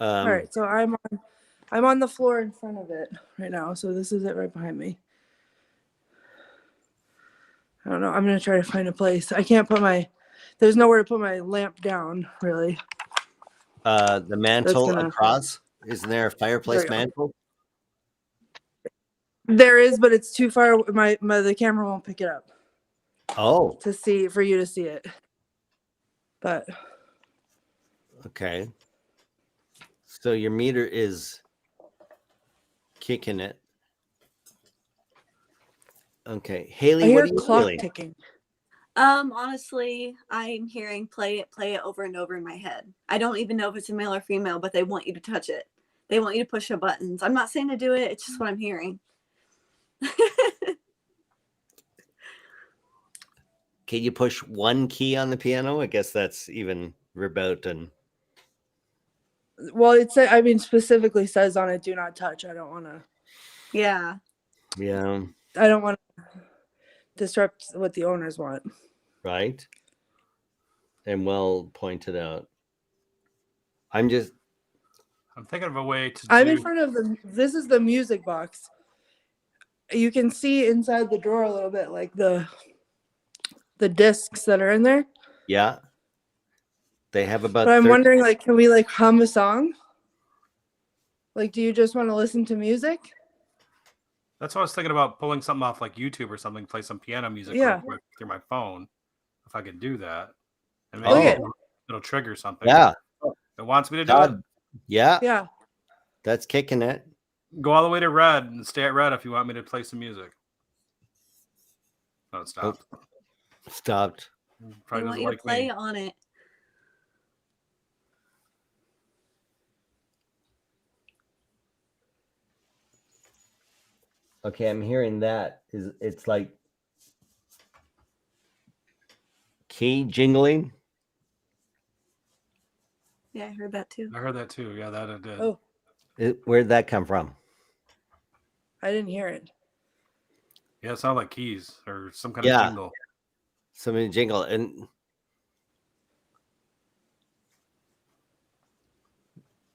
All right. So I'm on the floor in front of it right now. So this is it right behind me. I don't know. I'm going to try to find a place. I can't there's nowhere to put my lamp down, really. The mantle across. Isn't there a fireplace mantle? There is, but it's too far. The camera won't pick it up. Oh, for you to see it. But okay. So your meter is kicking it. Okay, I Haley, hear what are a you clock feeling? ticking. Honestly, I'm hearing play it over and over in my head. I don't even know if it's a male or female, but they want you to touch it. They want you to push the buttons. I'm not saying to do it. It's just what I'm hearing. Can you push one key on the piano? I guess that's even verboten. Well, specifically says on it, do not touch. I don't want to. Yeah. Yeah, I don't want to disrupt what the owners want. right. And well pointed out. I'm thinking of a way to I'm do. in front of this is the music box. You can see inside the drawer a little bit, like the discs that are in there. yeah. They have about But I'm 30. wondering, like, can we like hum a song? Like, do you just want to listen to music? That's what I was thinking about, pulling something off like YouTube or something, play some piano music Yeah. real quick through my phone, if I could do that, and Oh. maybe it'll trigger something. Yeah, It wants me to do Todd. Yeah, Yeah. that's kicking it. it. Go all the way to red and stay at red if you want me to play some music. No, it stopped. Stopped. They Probably want doesn't you to like play me. on it. Okay, I'm hearing that. It's like key jingling. Yeah, I heard that too. I heard that too. Yeah, that it did. Oh, Where'd that come from? I didn't hear it. Yeah, it sounded like keys or some kind Yeah. of jingle. Somebody jingle. And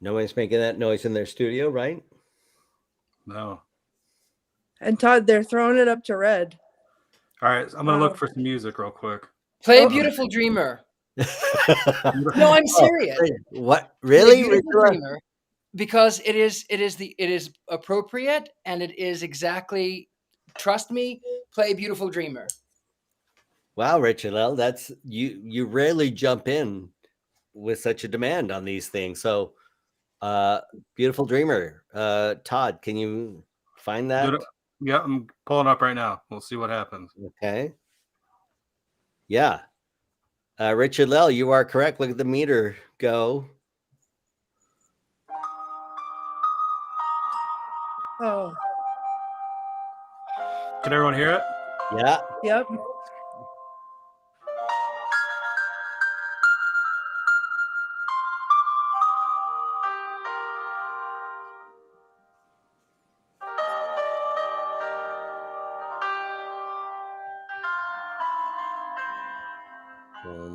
nobody's making that noise in their studio, right? No. And Todd, they're throwing it up to red. All right, I'm gonna Wow. look for some music real quick. Play Oh. Beautiful Dreamer. No, I'm serious. What? Play Really? Beautiful Richard-Lael? Dreamer, because it is appropriate, and it is exactly, trust me, play Beautiful Dreamer. Wow, Richard-Lael, that's you rarely jump in with such a demand on these things. So Beautiful Dreamer. Todd, can you find that? Yeah, I'm pulling up right now. We'll see what happens. Okay. Yeah. Richard-Lael, you are correct. Look at the meter go. Oh, Can everyone hear it? Yeah. yep.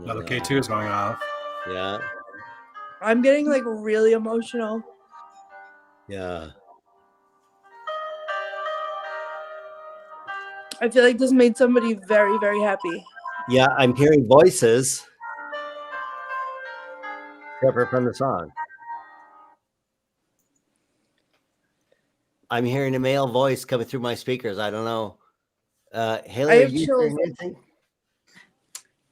Now the K2 is going off. Yeah. I'm getting like really emotional. Yeah. I feel like this made somebody very, very happy. Yeah, I'm hearing voices separate from the song. I'm hearing a male voice coming through my speakers. I don't know. Haley, I are have you chills. hearing anything?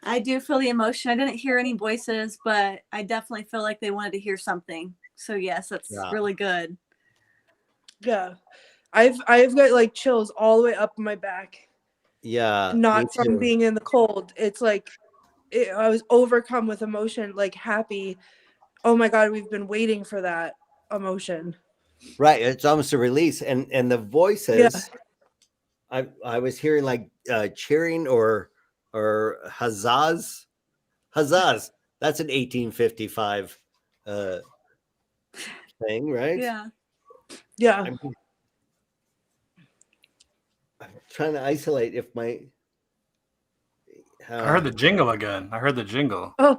I do feel the emotion. I didn't hear any voices, but I definitely feel like they wanted to hear something. So yes, that's really good. Yeah. I've got like chills all the way up my back. Yeah. Not from being in the cold. It's like I was overcome with emotion, like happy. Oh my God, we've been waiting for that emotion. Right. It's almost a release. And the voices, I was hearing like cheering or huzzahs. Huzzahs. That's an 1855 thing, right? Yeah. Yeah. I'm trying to isolate if my. I heard the jingle again. I heard the jingle. Oh.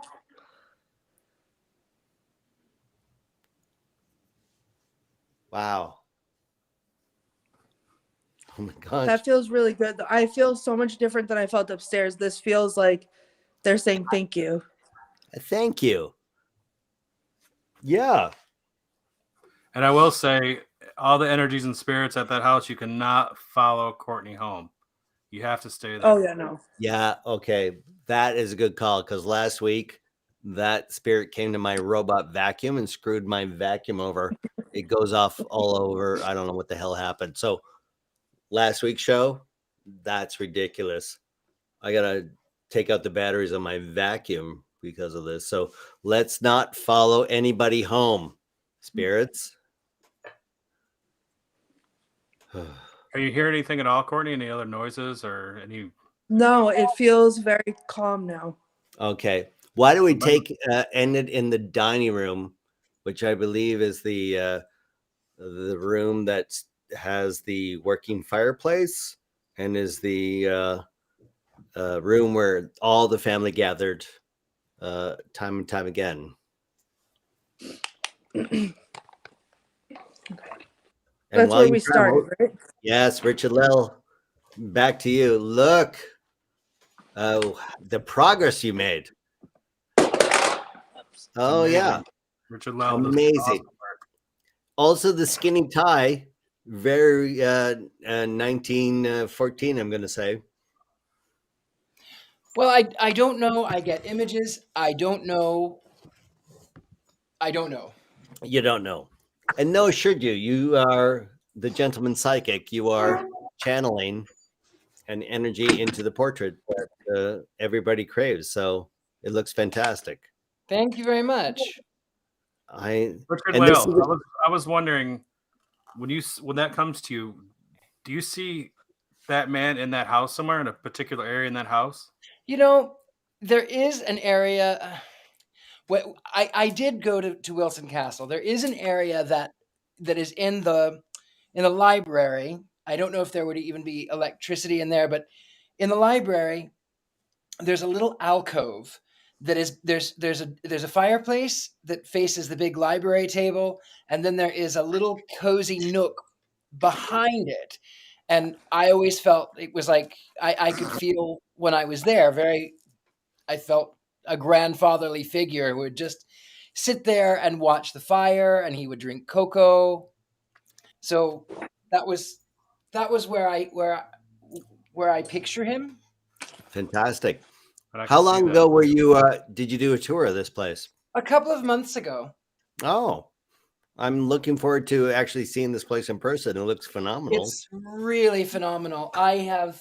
Wow. Oh my gosh. That feels really good. I feel so much different than I felt upstairs. This feels like they're saying thank you. Thank you. Yeah. And I will say, all the energies and spirits at that house, you cannot follow Courtney home. You have to stay there. Oh yeah, no. Yeah, okay. That is a good call because last week that spirit came to my robot vacuum and screwed my vacuum over. It goes off all over. I don't know what the hell happened. So last week's show, that's ridiculous. I gotta take out the batteries on my vacuum because of this. So let's not follow anybody home, spirits. Are you hearing anything at all, Courtney? Any other noises or any? No, it feels very calm now. Okay. Why do we end it in the dining room, which I believe is the room that has the working fireplace and is the room where all the family gathered time and time again. That's where we started, right? Yes, Richard-Lael, back to you. Look, the progress you made. Oh, amazing. yeah. Richard-Lael, amazing. awesome. Also, the skinny tie, very 1914, I'm going to say. Well, I don't know. I get images. I don't know. You don't know. And no, should you? You are the gentleman psychic. You are channeling an energy into the portrait that everybody craves. So it looks fantastic. Thank you very much. Richard-Lael, I was wondering when that comes to you, do you see that man in that house somewhere, in a particular area in that house? You know, there is an area. I did go to Wilson Castle. There is an area that is in the library. I don't know if there would even be electricity in there, but in the library, there's a little alcove that is there's a fireplace that faces the big library table, and then there is a little cozy nook behind it. And I always felt it was like I could feel when I was there. I felt a grandfatherly figure who would just sit there and watch the fire, and he would drink cocoa. So that was where I picture him. Fantastic. How long ago were you? Did you do a tour of this place? A couple of months ago. Oh, I'm looking forward to actually seeing this place in person. It looks phenomenal. It's really phenomenal. I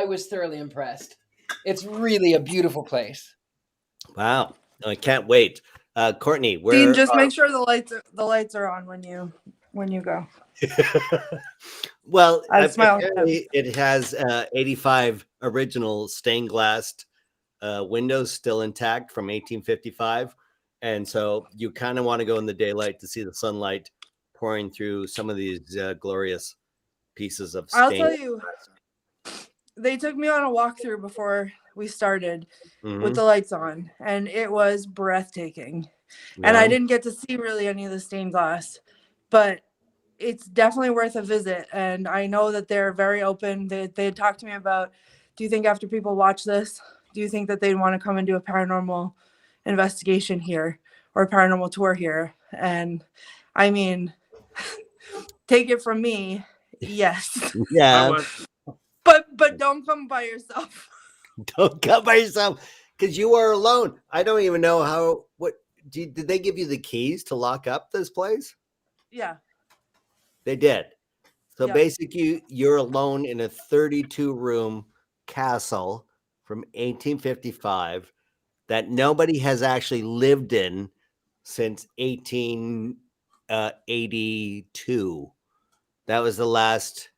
was thoroughly impressed. It's really a beautiful place. Wow. I can't wait. Courtney, Dean, just make sure the lights are on when you go. Well, smile. It has 85 original stained glass windows still intact from 1855. And so you kind of want to go in the daylight to see the sunlight pouring through some of these glorious pieces of stained. I'll tell you, they took me on a walkthrough before we started with the lights on, and it was breathtaking. Yeah. And I didn't get to see really any of the stained glass, but it's definitely worth a visit. And I know that they're very open. They talked to me about, do you think after people watch this, do you think that they'd want to come and do a paranormal investigation here or a paranormal tour here? And I mean, take it from me, yes. Yeah. But don't come by yourself. Don't come by yourself because you are alone. I don't even know did they give you the keys to lock up this place? Yeah. They did. So yeah. Basically, you're alone in a 32-room castle from 1855 that nobody has actually lived in since 1882. That was the last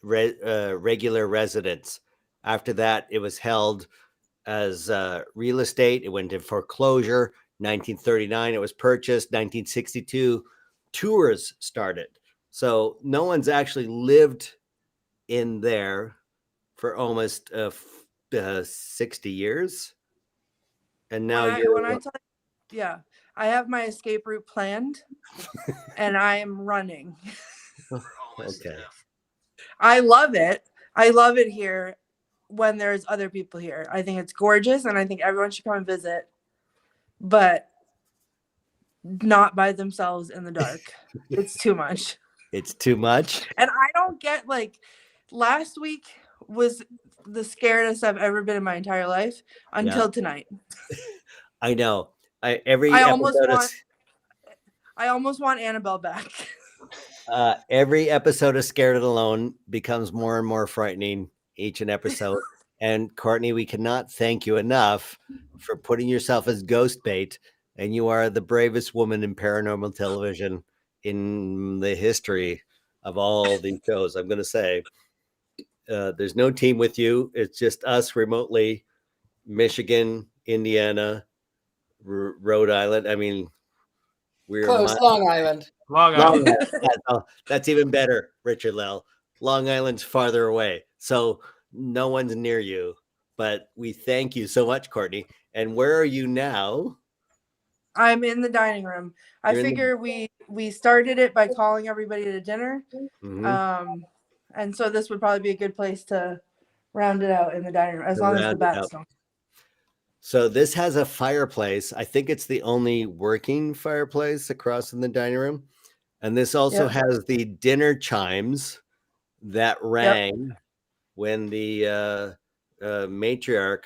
regular residence. After that, it was held as real estate. It went into foreclosure. 1939, it was purchased. 1962, tours started. So no one's actually lived in there for almost 60 years. And now I have my escape route planned and I am running. Okay. I love it. I love it here when there's other people here. I think it's gorgeous and I think everyone should come and visit, but not by themselves in the dark. It's too much. It's too much. And I don't get last week was the scariest I've ever been in my entire life until tonight. I know. I almost want Annabelle back. Every episode of Scared and Alone becomes more and more frightening each and episode. And Courtney, we cannot thank you enough for putting yourself as ghost bait. And you are the bravest woman in paranormal television in the history of all these shows. I'm going to say there's no team with you. It's just us remotely, Michigan, Indiana, Rhode Island. I mean, we're Close, Long Island. Long Island. That's even better, Richard-Lael. Long Island's farther away, so no one's near you. But we thank you so much, Courtney. And where are you now? I'm in the dining room. I figure we started it by calling everybody to dinner. Mm-hmm. And so this would probably be a good place to round it out in the dining room, as long as the bats don't. So this has a fireplace. I think it's the only working fireplace across in the dining room. And this also has the dinner chimes that rang when the matriarch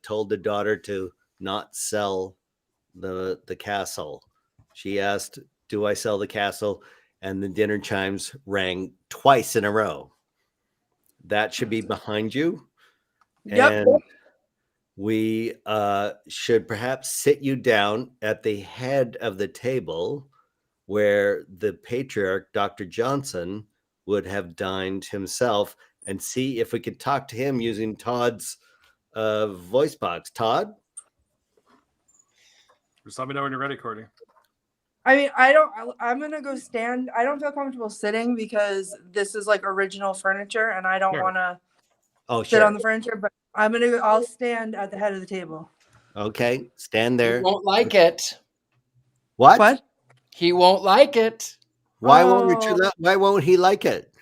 told the daughter to not sell the castle. She asked, "Do I sell the castle?" And the dinner chimes rang twice in a row. That should be behind you. Yep. And we should perhaps sit you down at the head of the table where the patriarch, Dr. Johnson, would have dined himself, and see if we could talk to him using Todd's voice box. Todd? Just let me know when you're ready, Courtney. I mean, I'm going to go stand. I don't feel comfortable sitting because this is like original furniture and I don't want to sit on the furniture, but I'll stand at the head of the table. Okay, stand there. He won't like it. What? He won't like it. Why won't he like it?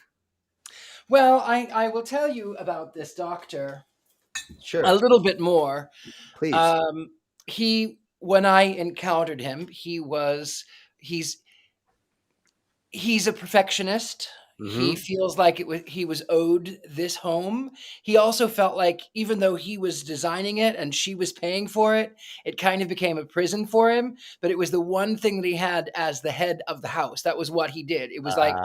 Well, I will tell you about this doctor. Sure. A little bit more. Please. When I encountered him, he's a perfectionist. Mm-hmm. He feels like he was owed this home. He also felt like even though he was designing it and she was paying for it, it kind of became a prison for him. But it was the one thing that he had as the head of the house. That was what he did. It was like,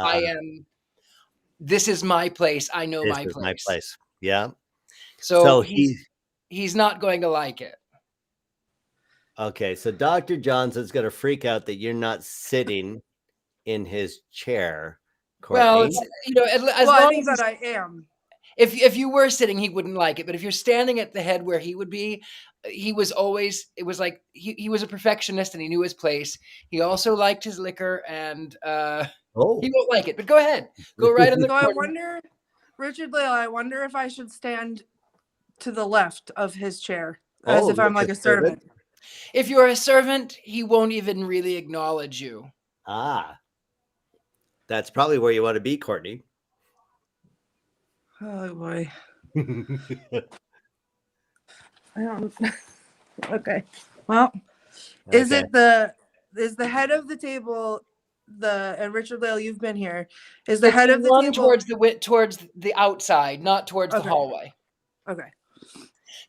this is my place. I know my place. My place. Yeah. So he's not going to like it. Okay, so Dr. Johnson's going to freak out that you're not sitting in his chair. Courtney. Well, I think that I am. If you were sitting, he wouldn't like it. But if you're standing at the head where he would be, he was always. It was like he was a perfectionist and he knew his place. He also liked his liquor, and he won't like it. But go ahead, go right in the. So I wonder, Richard-Lael, I wonder if I should stand to the left of his chair, as if I'm like a servant. If you're a servant, he won't even really acknowledge you. That's probably where you want to be, Courtney. Oh boy. I don't. Okay. Well, is the head of the table and Richard-Lael, you've been here. Is the head of the table towards the outside, not towards the hallway? Okay.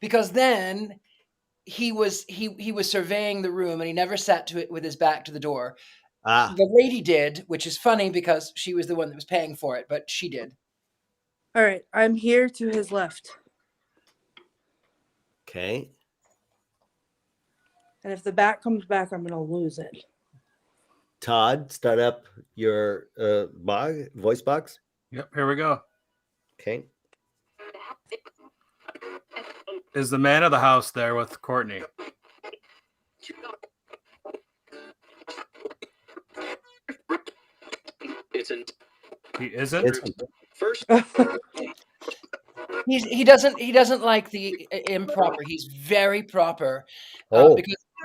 Because then he was surveying the room and he never sat to it with his back to the door. The lady did, which is funny because she was the one that was paying for it, but she did. All right, I'm here to his left. Okay. And if the bat comes back, I'm going to lose it. Todd, start up your voice box. Yep, here we go. Okay. Is the man of the house there with Courtney? He isn't. First, he doesn't like the improper. He's very proper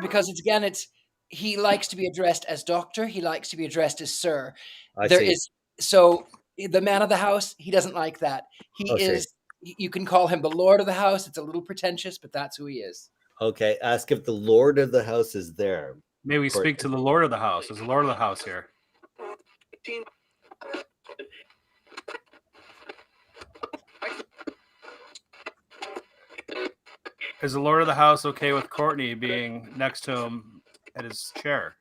because he likes to be addressed as doctor. He likes to be addressed as sir. So the man of the house, he doesn't like that. He is. You can call him the lord of the house. It's a little pretentious, but that's who he is. Okay. Ask if the lord of the house is there. May we speak to the lord of the house? Is the lord of the house here? Is the Lord of the house okay with Courtney being next to him at his chair?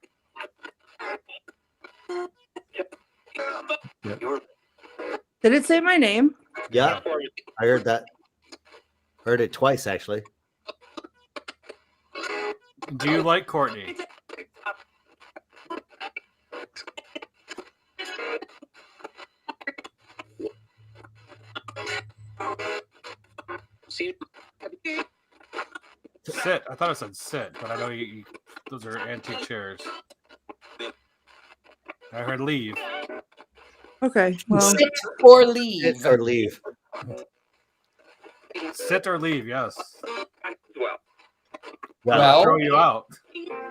Did it say my name? Yeah, I heard that. Heard it twice, actually. Do you like Courtney? Sit. I thought it said sit, but I know those are antique chairs. I heard leave. Okay. Well, Sit or leave. Sit or leave. Sit or leave, yes. Well, Throw you out.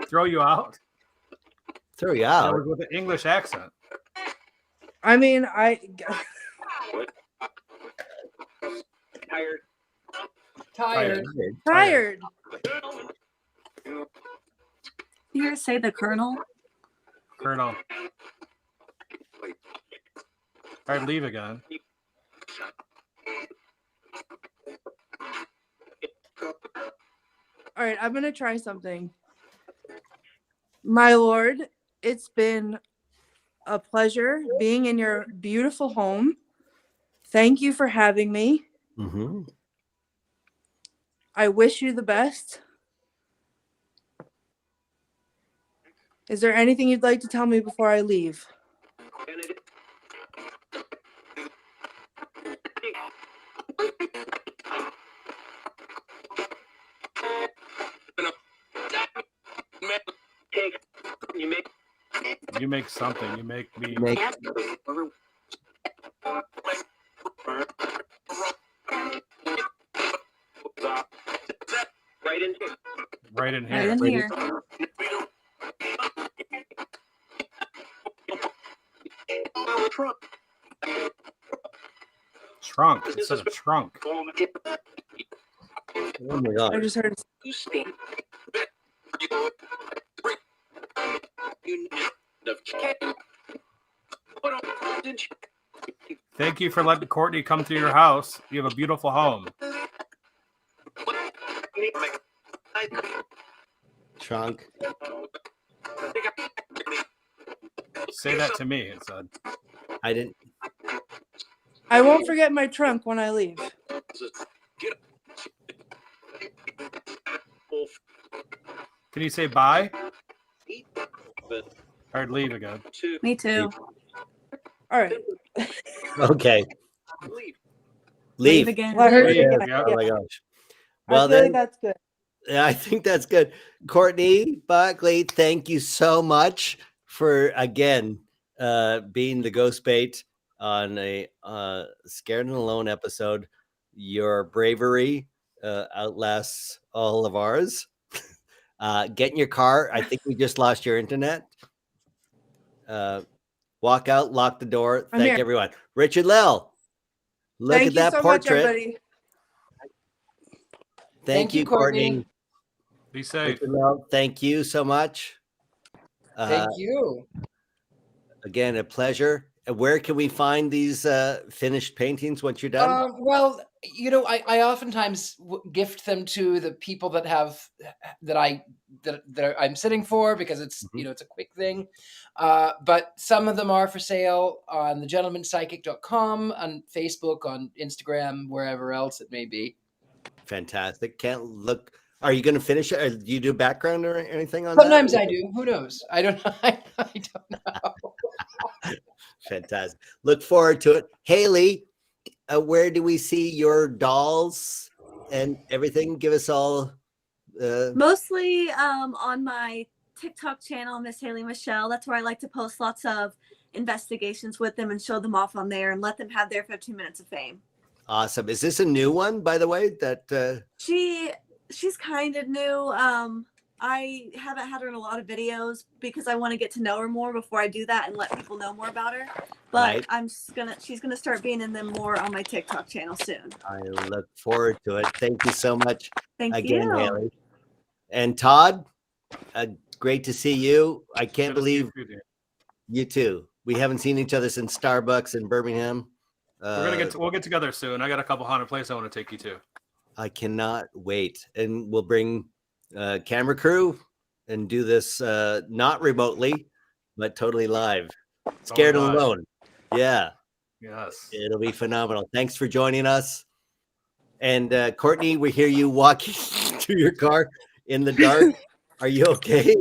Throw you out? Throw you That out. was with an English accent. I mean, tired. tired. You hear say the Colonel? Colonel. All right, leave again. All right, I'm gonna try something. My lord, it's been a pleasure being in your beautiful home. Thank you for having me. Mm-hmm. I wish you the best. Is there anything you'd like to tell me before I leave? You make something. You make me. Right in here. Right in here. Trunk. It says a trunk. Oh my God. I just heard. Thank you for letting Courtney come to your house. You have a beautiful home. Trunk. Say that to me, it said. I didn't. I won't forget my trunk when I leave. Can you say bye? Or leave again. Me too. All right. Okay. Leave Leave. again. Well, I heard it Yeah, again. yeah. Oh my gosh. I Well feel like then, that's good. yeah, I think that's good. Courtney, Buckley, thank you so much for again being the ghost bait on a Scared and Alone episode. Your bravery outlasts all of ours. Get in your car. I think we just lost your internet. Walk out, lock the door. I'm Thank here. everyone. Richard-Lael, look Thank at you that so much, portrait. everybody. Thank you, Courtney. Be safe. Richard-Lael, thank you so much. Thank you. Again, a pleasure. Where can we find these finished paintings once you're done? Well, you know, I oftentimes gift them to the people that have that I'm sitting for because it's you know it's a quick thing. But some of them are for sale on thegentlemanpsychic.com, on Facebook, on Instagram, wherever else it may be. Fantastic. Can't look. Are you going to finish it? Or do you do background or anything on Sometimes that? I do. Who knows? I don't know. I don't know. Fantastic. Look forward to it. Haley, where do we see your dolls and everything? Give us all. Mostly on my TikTok channel, Miss Haley Michelle. That's where I like to post lots of investigations with them and show them off on there and let them have their 15 minutes of fame. Awesome. Is this a new one, by the way? That She's kind of new. I haven't had her in a lot of videos because I want to get to know her more before I do that and let people know more about her. But Right. she's gonna start being in them more on my TikTok channel soon. I look forward to it. Thank you so much Thank again, you. Haley. And Todd, great to see you. I can't Good to see believe you too. you too. We haven't seen each other since Starbucks in Birmingham. We'll get together soon. I got a couple haunted places I want to take you to. I cannot wait. And we'll bring camera crew and do this not remotely, but totally live. Scared and live. Alone. Yeah. Yes. It'll be phenomenal. Thanks for joining us. And Courtney, we hear you walking to your car in the dark. Are you okay?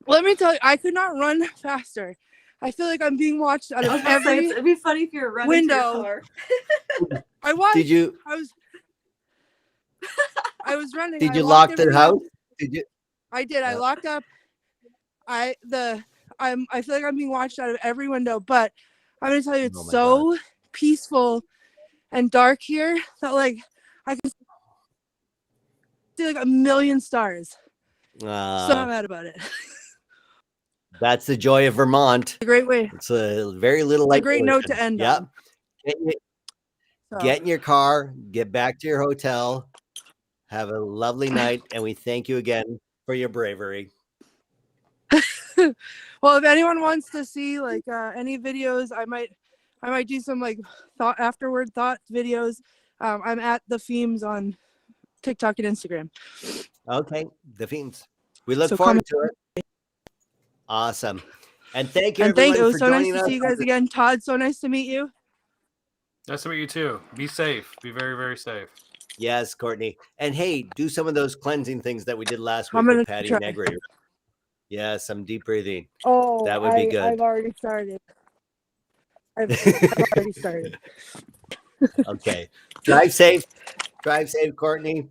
Let me tell you, I could not run faster. I feel like I'm being watched out of It'd every be funny if you were running to window. your car. I was. Did you I was running. did I you locked lock the everything house? up. Did you? I did. I locked up. I feel like I'm being watched out of every window, but I'm gonna tell you, it's Oh my so peaceful and dark here that like I can see like a million stars. So I'm mad about it. That's the joy of Vermont. A great way. It's a very little It's light a great note pollution. to end Yep. on. So, Get in your car, get back to your hotel, have a lovely night, and we thank you again for your bravery. well, if anyone wants to see like any videos, I might do some like thought videos. I'm at the Themes on TikTok and Instagram. Okay, the Fiends. We look So forward to it. Awesome. And thank you, And thank everyone, you. It was for so nice joining to us. see you guys again. Todd, so nice to meet you. Nice to meet you too. Be safe. Be very, very safe. Yes, Courtney. And hey, do some of those cleansing things that we did last week I'm with gonna Patty try. Negri. Yeah, some deep breathing. Oh, That would be good. I've already started. I've already started. Okay. Drive safe. Drive safe, Courtney.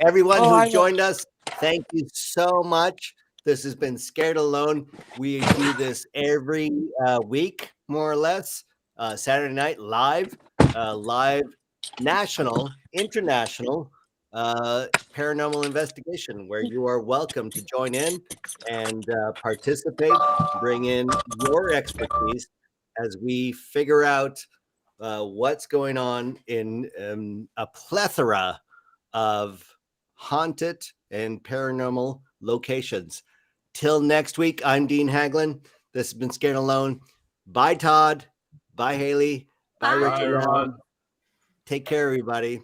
Everyone who's joined us, thank you so much. This has been Scared Alone. We do this every week, more or less. Saturday night, live national, international paranormal investigation, where you are welcome to join in and participate, bring in your expertise as we figure out what's going on in a plethora of haunted and paranormal locations. Till next week, I'm Dean Haglund. This has been Scared Alone. Bye, Todd. Bye, Haley. Bye, Bye. Richard-Lael. everyone. Take care, everybody.